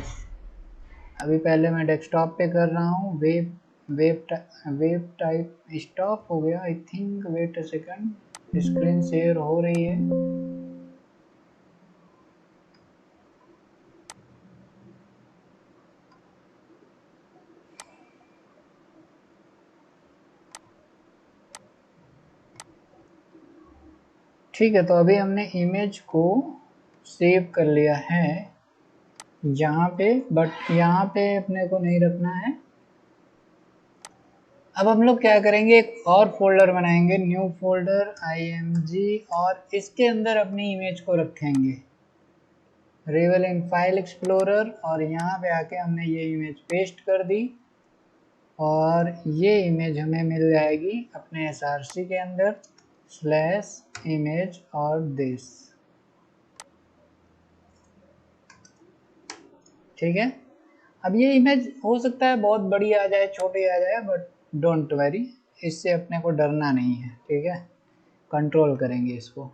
अभी पहले मैं डेस्कटॉप पे कर रहा हूँ। वेब टाइप स्टॉप हो गया I think. Wait a second, screen share हो रही है। ठीक है, तो अभी हमने इमेज को सेव कर लिया है यहाँ पे, बट यहाँ पे अपने को नहीं रखना है। अब हम लोग क्या करेंगे, एक और फोल्डर बनाएंगे, न्यू फोल्डर img, और इसके अंदर अपनी इमेज को रखेंगे, रेवल इन फाइल एक्सप्लोरर। और यहाँ पे आके हमने ये इमेज पेस्ट कर दी, और ये इमेज हमें मिल जाएगी अपने src के अंदर, /image और दिस। ठीक है। अब ये इमेज हो सकता है बहुत बड़ी आ जाए, छोटी आ जाए, बट डोंट वरी, इससे अपने को डरना नहीं है, ठीक है। कंट्रोल करेंगे इसको।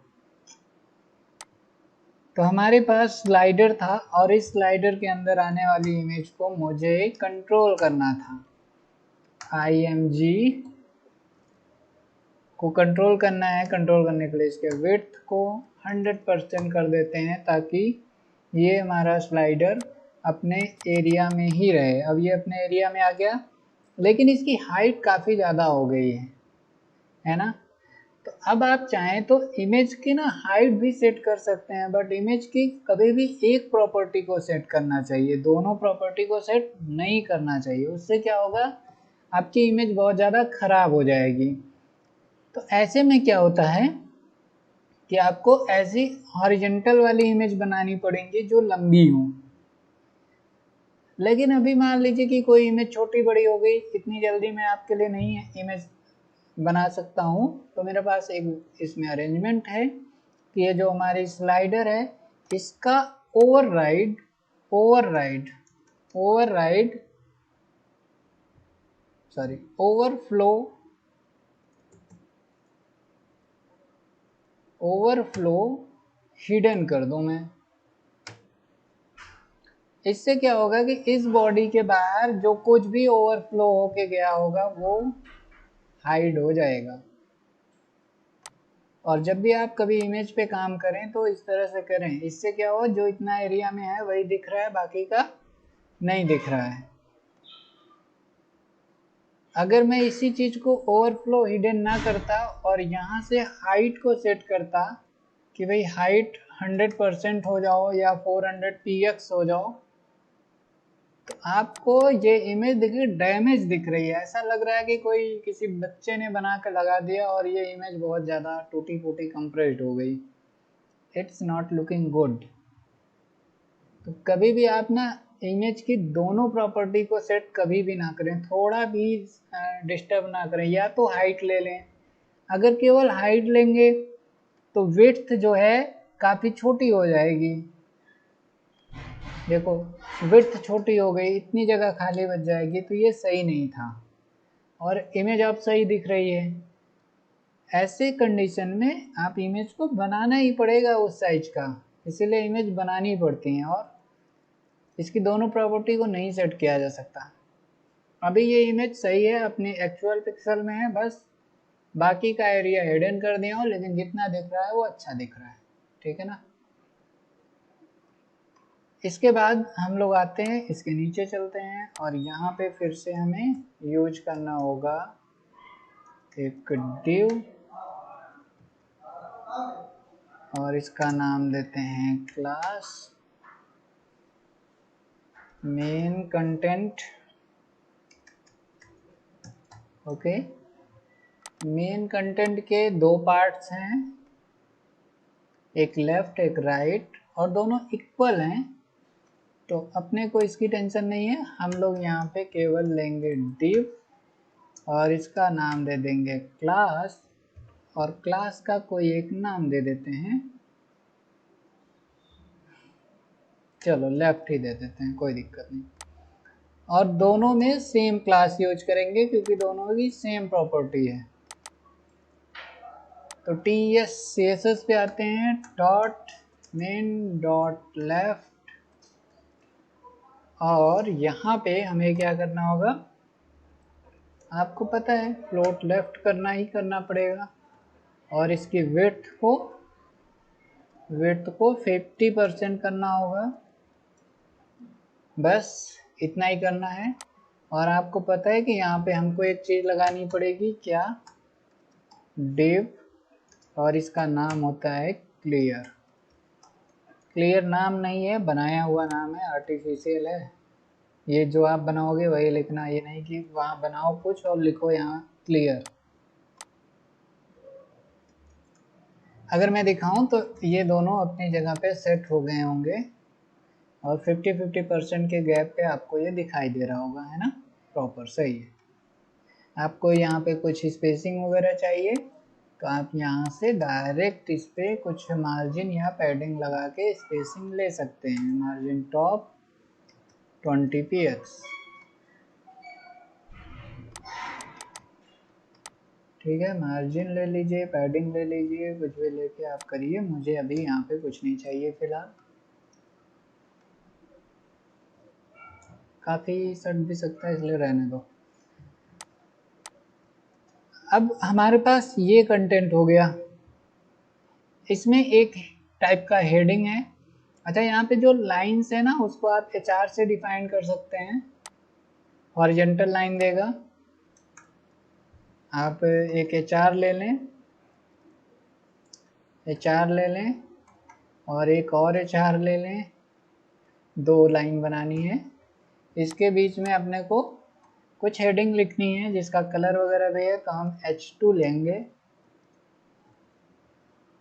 तो हमारे पास स्लाइडर था, और इस स्लाइडर के अंदर आने वाली इमेज को मुझे कंट्रोल करना था। img को कंट्रोल करना है। कंट्रोल करने के लिए इसके विड्थ को 100% कर देते हैं, ताकि ये हमारा स्लाइडर अपने एरिया में ही रहे। अब ये अपने एरिया में आ गया, लेकिन इसकी हाइट काफ़ी ज़्यादा हो गई है ना। तो अब आप चाहें तो इमेज की ना हाइट भी सेट कर सकते हैं, बट इमेज की कभी भी एक प्रॉपर्टी को सेट करना चाहिए, दोनों प्रॉपर्टी को सेट नहीं करना चाहिए। उससे क्या होगा, आपकी इमेज बहुत ज़्यादा खराब हो जाएगी। तो ऐसे में क्या होता है कि आपको ऐसी हॉरिजॉन्टल वाली इमेज बनानी पड़ेंगी जो लंबी हो। लेकिन अभी मान लीजिए कि कोई इमेज छोटी बड़ी हो गई, इतनी जल्दी मैं आपके लिए नहीं है इमेज बना सकता हूँ, तो मेरे पास एक इसमें अरेंजमेंट है कि ये जो हमारी स्लाइडर है इसका override override override sorry overflow hidden कर दूं मैं। इससे क्या होगा कि इस बॉडी के बाहर जो कुछ भी ओवरफ्लो होके गया होगा वो हाइड हो जाएगा। और जब भी आप कभी इमेज पे काम करें तो इस तरह से करें, इससे क्या हो, जो इतना एरिया में है वही दिख रहा है, बाकी का नहीं दिख रहा है। अगर मैं इसी चीज को ओवरफ्लो हिडन ना करता और यहाँ से हाइट को सेट करता कि भाई हाइट 100% हो जाओ या 400 px हो जाओ, तो आपको ये इमेज देखिए डैमेज दिख रही है, ऐसा लग रहा है कि कोई किसी बच्चे ने बना कर लगा दिया और ये इमेज बहुत ज़्यादा टूटी फूटी कंप्रेस्ड हो गई। It's not looking good. तो कभी भी आप ना इमेज की दोनों प्रॉपर्टी को सेट कभी भी ना करें, थोड़ा भी डिस्टर्ब ना करें, या तो हाइट ले लें। अगर केवल हाइट लेंगे तो विड्थ जो है काफ़ी छोटी हो जाएगी। देखो विड्थ छोटी हो गई, इतनी जगह खाली बच जाएगी, तो ये सही नहीं था और इमेज अब सही दिख रही है। ऐसे कंडीशन में आप इमेज को बनाना ही पड़ेगा उस साइज का, इसीलिए इमेज बनानी पड़ती है और इसकी दोनों प्रॉपर्टी को नहीं सेट किया जा सकता। अभी ये इमेज सही है, अपने एक्चुअल पिक्सल में है, बस बाकी का एरिया हिडन कर दिया हूँ, लेकिन जितना दिख रहा है वो अच्छा दिख रहा है। ठीक है ना। इसके बाद हम लोग आते हैं, इसके नीचे चलते हैं और यहाँ पे फिर से हमें यूज करना होगा एक डिव और इसका नाम देते हैं class main content. Okay, main content के दो पार्ट्स हैं, एक लेफ्ट एक राइट, और दोनों इक्वल हैं, तो अपने को इसकी टेंशन नहीं है। हम लोग यहाँ पे केवल लेंगे div और इसका नाम दे देंगे क्लास, और क्लास का कोई एक नाम दे देते हैं, चलो लेफ्ट ही दे देते हैं, कोई दिक्कत नहीं। और दोनों में सेम क्लास यूज करेंगे क्योंकि दोनों की सेम प्रॉपर्टी है। तो TS पे आते हैं, डॉट मेन डॉट लेफ्ट, और यहाँ पे हमें क्या करना होगा, आपको पता है फ्लोट लेफ्ट करना ही करना पड़ेगा, और इसकी विड्थ को 50% करना होगा, बस इतना ही करना है। और आपको पता है कि यहाँ पे हमको एक चीज़ लगानी पड़ेगी, क्या, डिव, और इसका नाम होता है क्लियर। क्लियर नाम नहीं है, बनाया हुआ नाम है, आर्टिफिशियल है। ये जो आप बनाओगे वही लिखना, ये नहीं कि वहाँ बनाओ कुछ और लिखो यहाँ क्लियर। अगर मैं दिखाऊं तो ये दोनों अपनी जगह पे सेट हो गए होंगे और 50-50% के गैप पे आपको ये दिखाई दे रहा होगा, है ना, प्रॉपर सही है। आपको यहाँ पे कुछ स्पेसिंग वगैरह चाहिए तो आप यहाँ से डायरेक्ट इस पर कुछ मार्जिन या पैडिंग लगा के स्पेसिंग ले सकते हैं। मार्जिन टॉप 20 px, ठीक है, मार्जिन ले लीजिए, पैडिंग ले लीजिए, कुछ भी लेके आप करिए, मुझे अभी यहाँ पे कुछ नहीं चाहिए फिलहाल। काफ़ी सट भी सकता है इसलिए रहने दो। अब हमारे पास ये कंटेंट हो गया, इसमें एक टाइप का हेडिंग है। अच्छा, यहाँ पे जो लाइंस है ना उसको आप HR से डिफाइन कर सकते हैं। हॉरिजॉन्टल लाइन देगा, आप एक HR ले लें HR ले लें और एक और HR ले लें, 2 लाइन बनानी है। इसके बीच में अपने को कुछ हेडिंग लिखनी है जिसका कलर वगैरह भी है, तो हम H2 लेंगे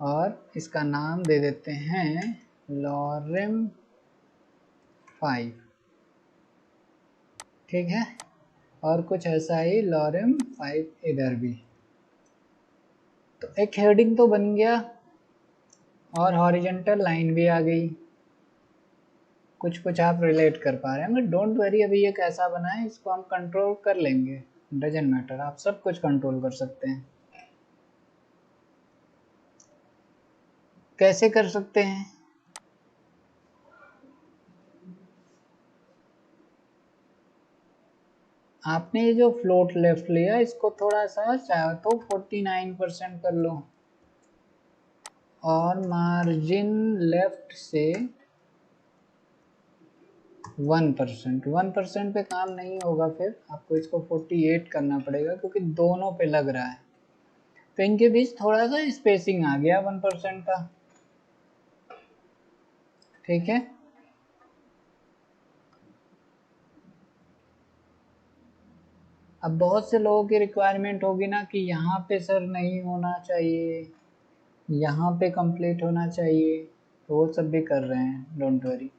और इसका नाम दे देते हैं लॉरेम 5, ठीक है। और कुछ ऐसा ही लॉरेम 5 इधर भी। तो एक हेडिंग तो बन गया और हॉरिजॉन्टल लाइन भी आ गई। कुछ कुछ आप रिलेट कर पा रहे हैं, बट डोंट वरी, अभी ये कैसा बना है इसको हम कंट्रोल कर लेंगे, डजंट मैटर, आप सब कुछ कंट्रोल कर सकते हैं। कैसे कर सकते हैं? आपने ये जो फ्लोट लेफ्ट लिया इसको थोड़ा सा चाहे तो 49% कर लो और मार्जिन लेफ्ट से 1% पे काम नहीं होगा, फिर आपको इसको 48 करना पड़ेगा क्योंकि दोनों पे लग रहा है। तो इनके बीच थोड़ा सा स्पेसिंग आ गया 1% का, ठीक है। अब बहुत से लोगों की रिक्वायरमेंट होगी ना कि यहाँ पे सर नहीं होना चाहिए, यहाँ पे कंप्लीट होना चाहिए, तो वो सब भी कर रहे हैं, डोंट वरी।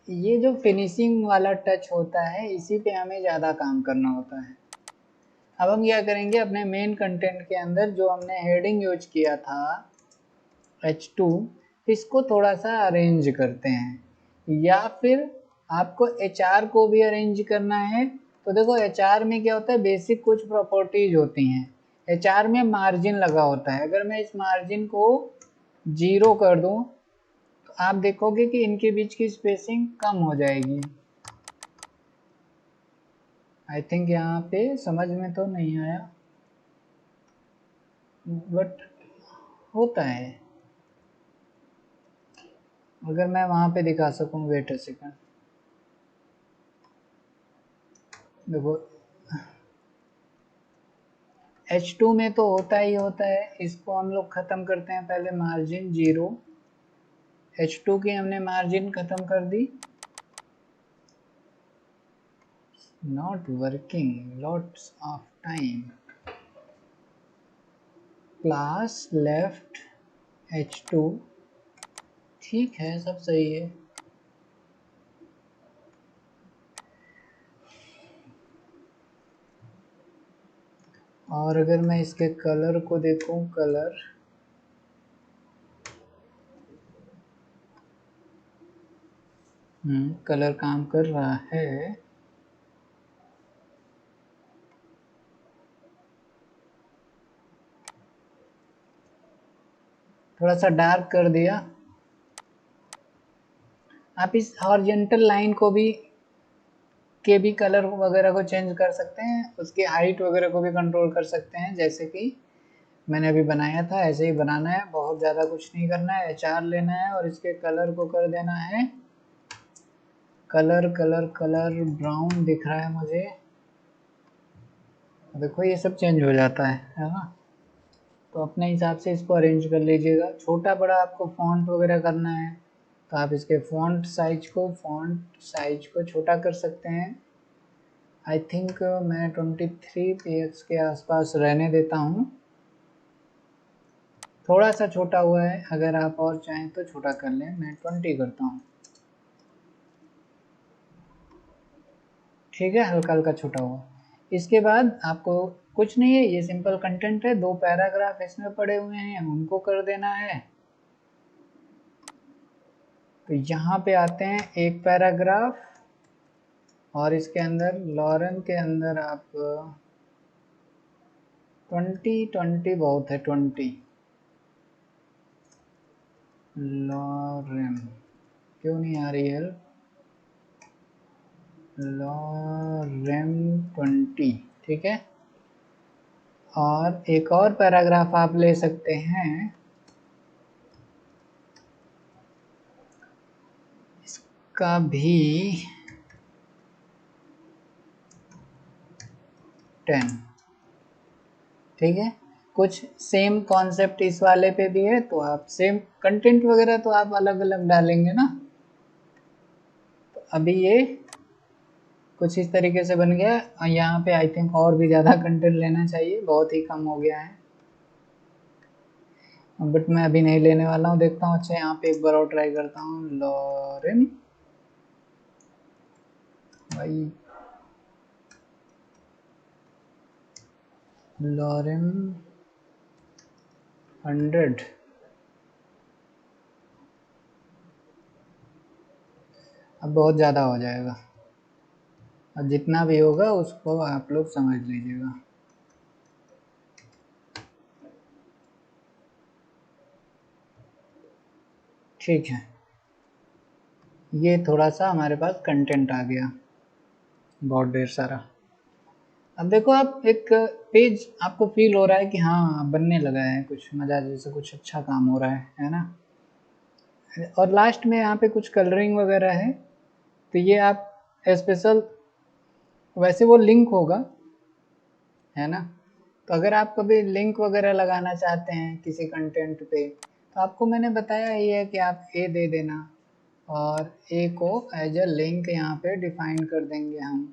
ये जो फिनिशिंग वाला टच होता है इसी पे हमें ज़्यादा काम करना होता है। अब हम क्या करेंगे, अपने मेन कंटेंट के अंदर जो हमने हेडिंग यूज किया था H2, इसको थोड़ा सा अरेंज करते हैं, या फिर आपको HR को भी अरेंज करना है। तो देखो HR में क्या होता है, बेसिक कुछ प्रॉपर्टीज होती हैं। HR में मार्जिन लगा होता है, अगर मैं इस मार्जिन को 0 कर दूं तो आप देखोगे कि इनके बीच की स्पेसिंग कम हो जाएगी। आई थिंक यहाँ पे समझ में तो नहीं आया, बट होता है। अगर मैं वहाँ पे दिखा सकूँ, वेट अ सेकंड, देखो H2 में तो होता ही होता है। इसको हम लोग ख़त्म करते हैं पहले, मार्जिन 0, H2 की हमने मार्जिन ख़त्म कर दी। Not working, lots of time. Class left H2, ठीक है, सब सही है। और अगर मैं इसके कलर को देखूं, कलर काम कर रहा है। थोड़ा सा डार्क कर दिया। आप इस हॉरिजॉन्टल लाइन को भी कलर वगैरह को चेंज कर सकते हैं, उसकी हाइट वगैरह को भी कंट्रोल कर सकते हैं, जैसे कि मैंने अभी बनाया था ऐसे ही बनाना है, बहुत ज़्यादा कुछ नहीं करना है। HR लेना है और इसके कलर को कर देना है कलर ब्राउन दिख रहा है मुझे, देखो ये सब चेंज हो जाता है ना। तो अपने हिसाब से इसको अरेंज कर लीजिएगा। छोटा बड़ा आपको फॉन्ट वगैरह करना है तो आप इसके फॉन्ट साइज को छोटा कर सकते हैं। आई थिंक मैं 23 px के आसपास रहने देता हूँ, थोड़ा सा छोटा हुआ है, अगर आप और चाहें तो छोटा कर लें, मैं 20 करता हूँ, ठीक है, हल्का हल्का छोटा हुआ। इसके बाद आपको कुछ नहीं है, ये सिंपल कंटेंट है, 2 पैराग्राफ इसमें पड़े हुए हैं, उनको कर देना है। तो यहाँ पे आते हैं एक पैराग्राफ, और इसके अंदर लॉरेम के अंदर आप 20 बहुत है, 20 लॉरेम, क्यों नहीं आ रही है, लॉरेम 20, ठीक है। और एक और पैराग्राफ आप ले सकते हैं, इसका भी 10, ठीक है। कुछ सेम कॉन्सेप्ट इस वाले पे भी है, तो आप सेम कंटेंट वगैरह तो आप अलग अलग डालेंगे ना। तो अभी ये कुछ इस तरीके से बन गया, और यहाँ पे आई थिंक और भी ज़्यादा कंटेंट लेना चाहिए, बहुत ही कम हो गया है, बट मैं अभी नहीं लेने वाला हूँ। देखता हूँ, अच्छा यहाँ पे एक बार और ट्राई करता हूँ, लॉरेन भाई, लॉरेन 100, अब बहुत ज़्यादा हो जाएगा, अब जितना भी होगा उसको आप लोग समझ लीजिएगा। ठीक है, ये थोड़ा सा हमारे पास कंटेंट आ गया, बहुत ढेर सारा। अब देखो, आप एक पेज आपको फील हो रहा है कि हाँ बनने लगा है, कुछ मजा, जैसे कुछ अच्छा काम हो रहा है ना। और लास्ट में यहाँ पे कुछ कलरिंग वगैरह है, तो ये आप स्पेशल, वैसे वो लिंक होगा, है ना। तो अगर आप कभी लिंक वगैरह लगाना चाहते हैं किसी कंटेंट पे, तो आपको मैंने बताया ही है कि आप ए दे देना, और ए को एज अ लिंक यहाँ पे डिफाइन कर देंगे हम।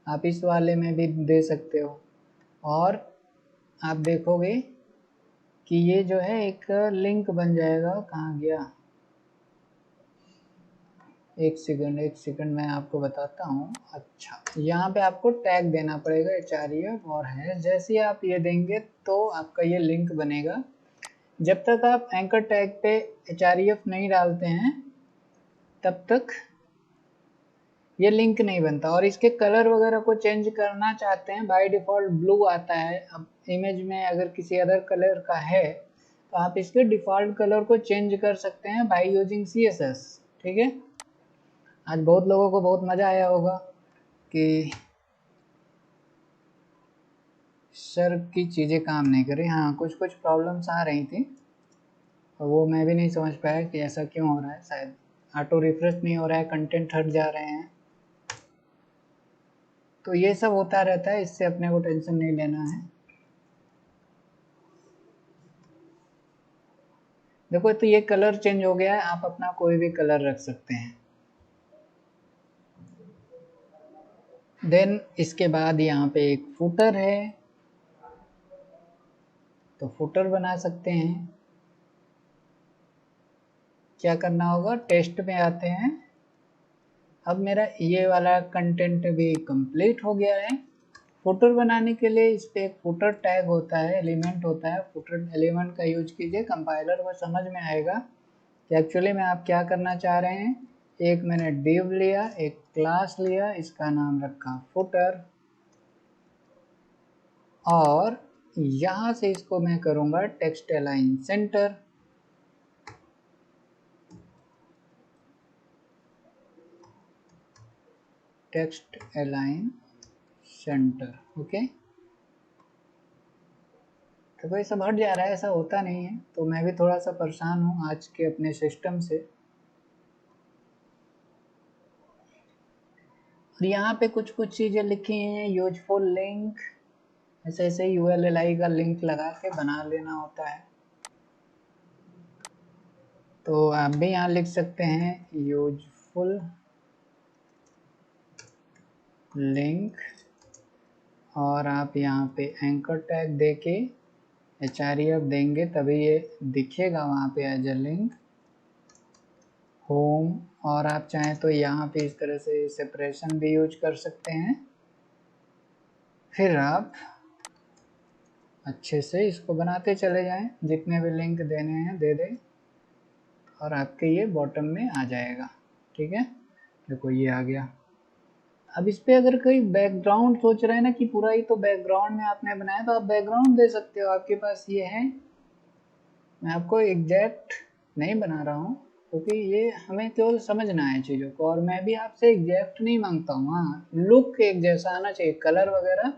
आप इस वाले में भी दे सकते हो, और आप देखोगे कि ये जो है एक लिंक बन जाएगा। कहाँ गया, एक सेकंड मैं आपको बताता हूँ। अच्छा, यहाँ पे आपको टैग देना पड़ेगा href और है, जैसे ही आप ये देंगे तो आपका ये लिंक बनेगा। जब तक आप एंकर टैग पे href नहीं डालते हैं तब तक ये लिंक नहीं बनता। और इसके कलर वगैरह को चेंज करना चाहते हैं, बाय डिफ़ॉल्ट ब्लू आता है। अब इमेज में अगर किसी अदर कलर का है तो आप इसके डिफ़ॉल्ट कलर को चेंज कर सकते हैं बाय यूजिंग CSS। ठीक है, आज बहुत लोगों को बहुत मज़ा आया होगा कि सर की चीज़ें काम नहीं कर रही। हाँ, कुछ कुछ प्रॉब्लम्स आ रही थी, और वो मैं भी नहीं समझ पाया कि ऐसा क्यों हो रहा है। शायद ऑटो रिफ्रेश नहीं हो रहा है, कंटेंट हट जा रहे हैं, तो ये सब होता रहता है, इससे अपने को टेंशन नहीं लेना है। देखो, तो ये कलर चेंज हो गया है, आप अपना कोई भी कलर रख सकते हैं। देन इसके बाद यहाँ पे एक फुटर है, तो फुटर बना सकते हैं। क्या करना होगा, टेस्ट में आते हैं। अब मेरा ये वाला कंटेंट भी कंप्लीट हो गया है। फुटर बनाने के लिए इस पे एक फुटर टैग होता है, एलिमेंट होता है, फुटर एलिमेंट का यूज कीजिए, कंपाइलर को समझ में आएगा कि एक्चुअली में आप क्या करना चाह रहे हैं। एक मैंने डिव लिया, एक क्लास लिया, इसका नाम रखा फुटर, और यहाँ से इसको मैं करूँगा text align centre. Text align centre, okay. तो कोई सब हट जा रहा है, ऐसा होता नहीं है, तो मैं भी थोड़ा सा परेशान हूँ आज के अपने सिस्टम से। और यहाँ पे कुछ कुछ चीज़ें लिखी हैं, यूजफुल लिंक, ऐसे ऐसे ULLI का लिंक लगा के बना लेना होता है। तो आप भी यहाँ लिख सकते हैं यूजफुल लिंक, और आप यहाँ पे एंकर टैग देके href देंगे, तभी ये दिखेगा वहाँ पे एज ए लिंक। होम, और आप चाहें तो यहाँ पे इस तरह से सेपरेशन भी यूज कर सकते हैं। फिर आप अच्छे से इसको बनाते चले जाएं, जितने भी लिंक देने हैं दे दें, और आपके ये बॉटम में आ जाएगा। ठीक है, देखो ये आ गया। अब इस पे अगर कोई बैकग्राउंड सोच रहे हैं ना कि पूरा ही तो बैकग्राउंड में आपने बनाया, तो आप बैकग्राउंड दे सकते हो, आपके पास ये है। मैं आपको एग्जैक्ट नहीं बना रहा हूँ, क्योंकि ये हमें केवल समझना है चीज़ों को, और मैं भी आपसे एग्जैक्ट नहीं मांगता हूँ। हाँ, लुक एक जैसा आना चाहिए, कलर वगैरह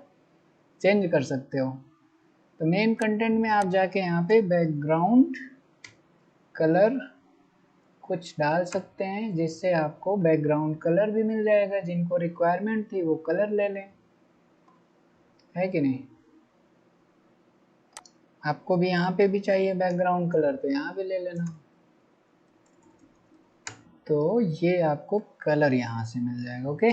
चेंज कर सकते हो। तो मेन कंटेंट में आप जाके यहाँ पे बैकग्राउंड कलर कुछ डाल सकते हैं, जिससे आपको बैकग्राउंड कलर भी मिल जाएगा। जिनको रिक्वायरमेंट थी वो कलर ले लें, है कि नहीं। आपको भी यहाँ पे भी चाहिए बैकग्राउंड कलर तो यहाँ पे ले लेना। तो ये आपको कलर यहाँ से मिल जाएगा। ओके,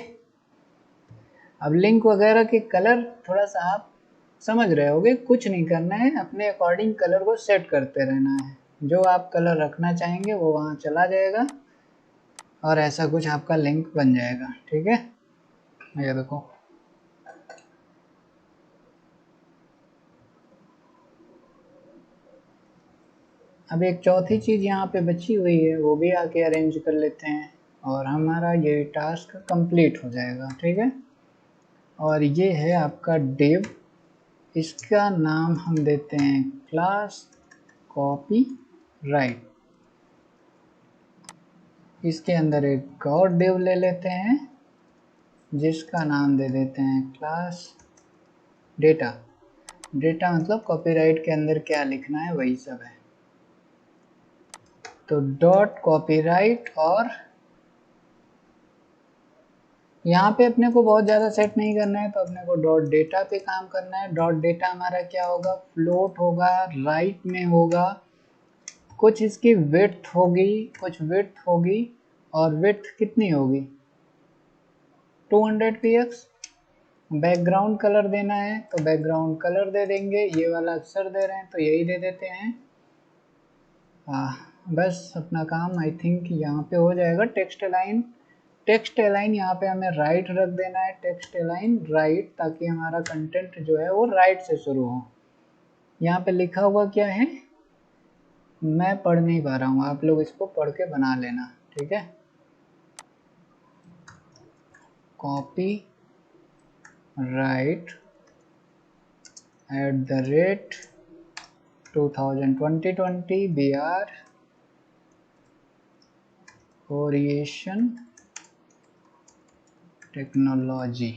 अब लिंक वगैरह के कलर थोड़ा सा आप समझ रहे होगे, कुछ नहीं करना है, अपने अकॉर्डिंग कलर को सेट करते रहना है। जो आप कलर रखना चाहेंगे वो वहाँ चला जाएगा और ऐसा कुछ आपका लिंक बन जाएगा। ठीक है, ये देखो। अब एक चौथी चीज़ यहाँ पे बची हुई है, वो भी आके अरेंज कर लेते हैं और हमारा ये टास्क कंप्लीट हो जाएगा। ठीक है, और ये है आपका डिव, इसका नाम हम देते हैं क्लास कॉपी राइट। इसके अंदर एक और डिव ले लेते हैं जिसका नाम दे देते हैं क्लास डेटा। डेटा मतलब कॉपीराइट के अंदर क्या लिखना है वही सब है। तो डॉट कॉपीराइट, और यहाँ पे अपने को बहुत ज़्यादा सेट नहीं करना है, तो अपने को डॉट डेटा पे काम करना है। डॉट डेटा हमारा क्या होगा, फ्लोट होगा, राइट में होगा, कुछ इसकी विड्थ होगी, कुछ विड्थ होगी, और विड्थ कितनी होगी 200 px। बैकग्राउंड कलर देना है तो बैकग्राउंड कलर दे देंगे, ये वाला अक्षर दे रहे हैं तो यही दे देते हैं। बस अपना काम आई थिंक यहाँ पे हो जाएगा। टेक्स्ट अलाइन, टेक्स्ट अलाइन यहाँ पे हमें राइट रख देना है, टेक्स्ट अलाइन राइट, ताकि हमारा कंटेंट जो है वो राइट से शुरू हो। यहाँ पे लिखा हुआ क्या है मैं पढ़ नहीं पा रहा हूँ, आप लोग इसको पढ़ के बना लेना। ठीक है, कॉपी राइट @2020 BR ओरिएशन टेक्नोलॉजी।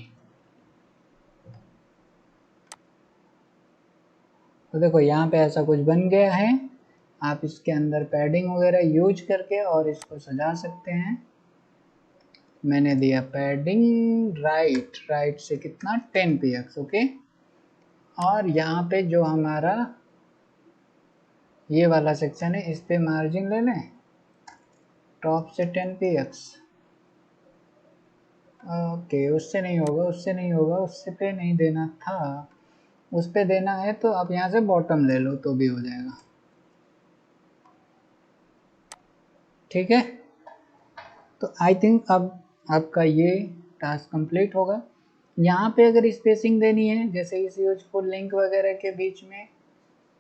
तो देखो यहाँ पे ऐसा कुछ बन गया है। आप इसके अंदर पैडिंग वगैरह यूज करके और इसको सजा सकते हैं। मैंने दिया पैडिंग राइट, राइट से कितना 10 px। ओके, और यहाँ पे जो हमारा ये वाला सेक्शन है इस पे मार्जिन ले लें टॉप से 10 px। ओके, उससे नहीं होगा, उससे नहीं होगा, उससे पे नहीं देना था, उस पे देना है तो आप यहाँ से बॉटम ले लो तो भी हो जाएगा। ठीक है, तो आई थिंक अब आपका ये टास्क कंप्लीट होगा। यहाँ पे अगर स्पेसिंग देनी है जैसे इस यूजफुल लिंक वगैरह के बीच में,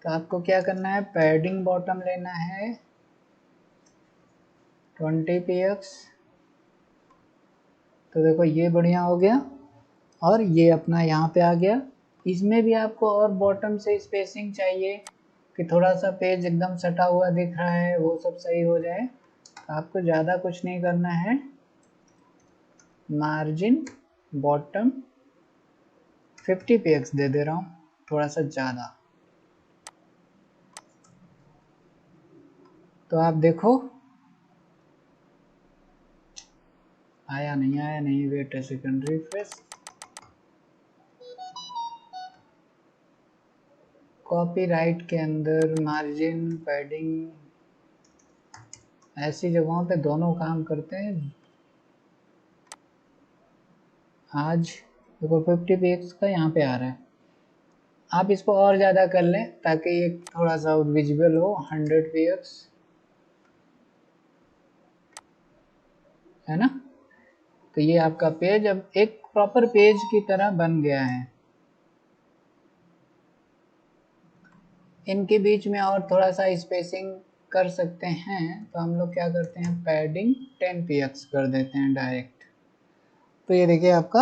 तो आपको क्या करना है, पैडिंग बॉटम लेना है 20 px। तो देखो ये बढ़िया हो गया, और ये अपना यहाँ पे आ गया। इसमें भी आपको और बॉटम से स्पेसिंग चाहिए कि थोड़ा सा पेज एकदम सटा हुआ दिख रहा है, वो सब सही हो जाए। तो आपको ज़्यादा कुछ नहीं करना है, मार्जिन बॉटम 50 px दे दे रहा हूँ, थोड़ा सा ज़्यादा। तो आप देखो आया नहीं, आया नहीं, wait a second, refresh. Copyright के अंदर मार्जिन पैडिंग ऐसी जगहों पे दोनों काम करते हैं। आज देखो 50 px का यहाँ पे आ रहा है, आप इसको और ज़्यादा कर लें ताकि ये थोड़ा सा विजिबल हो। 100 px है ना। तो ये आपका पेज अब एक प्रॉपर पेज की तरह बन गया है। इनके बीच में और थोड़ा सा स्पेसिंग कर सकते हैं, तो हम लोग क्या करते हैं, पैडिंग 10 px कर देते हैं डायरेक्ट। तो ये देखिए आपका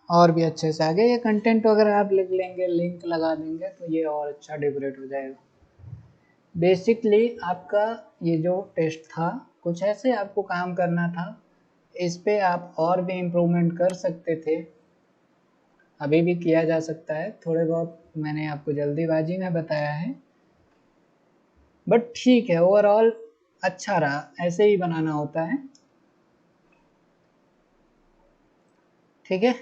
और भी अच्छे से आ गया। ये कंटेंट वगैरह आप लिख लेंगे, लिंक लगा देंगे तो ये और अच्छा डेकोरेट हो जाएगा। बेसिकली आपका ये जो टेस्ट था कुछ ऐसे आपको काम करना था, इस पे आप और भी इम्प्रूवमेंट कर सकते थे, अभी भी किया जा सकता है। थोड़े बहुत मैंने आपको जल्दीबाजी में बताया है, बट ठीक है, ओवरऑल अच्छा रहा, ऐसे ही बनाना होता है। ठीक है,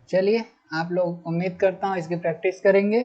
चलिए आप लोग, उम्मीद करता हूँ इसकी प्रैक्टिस करेंगे।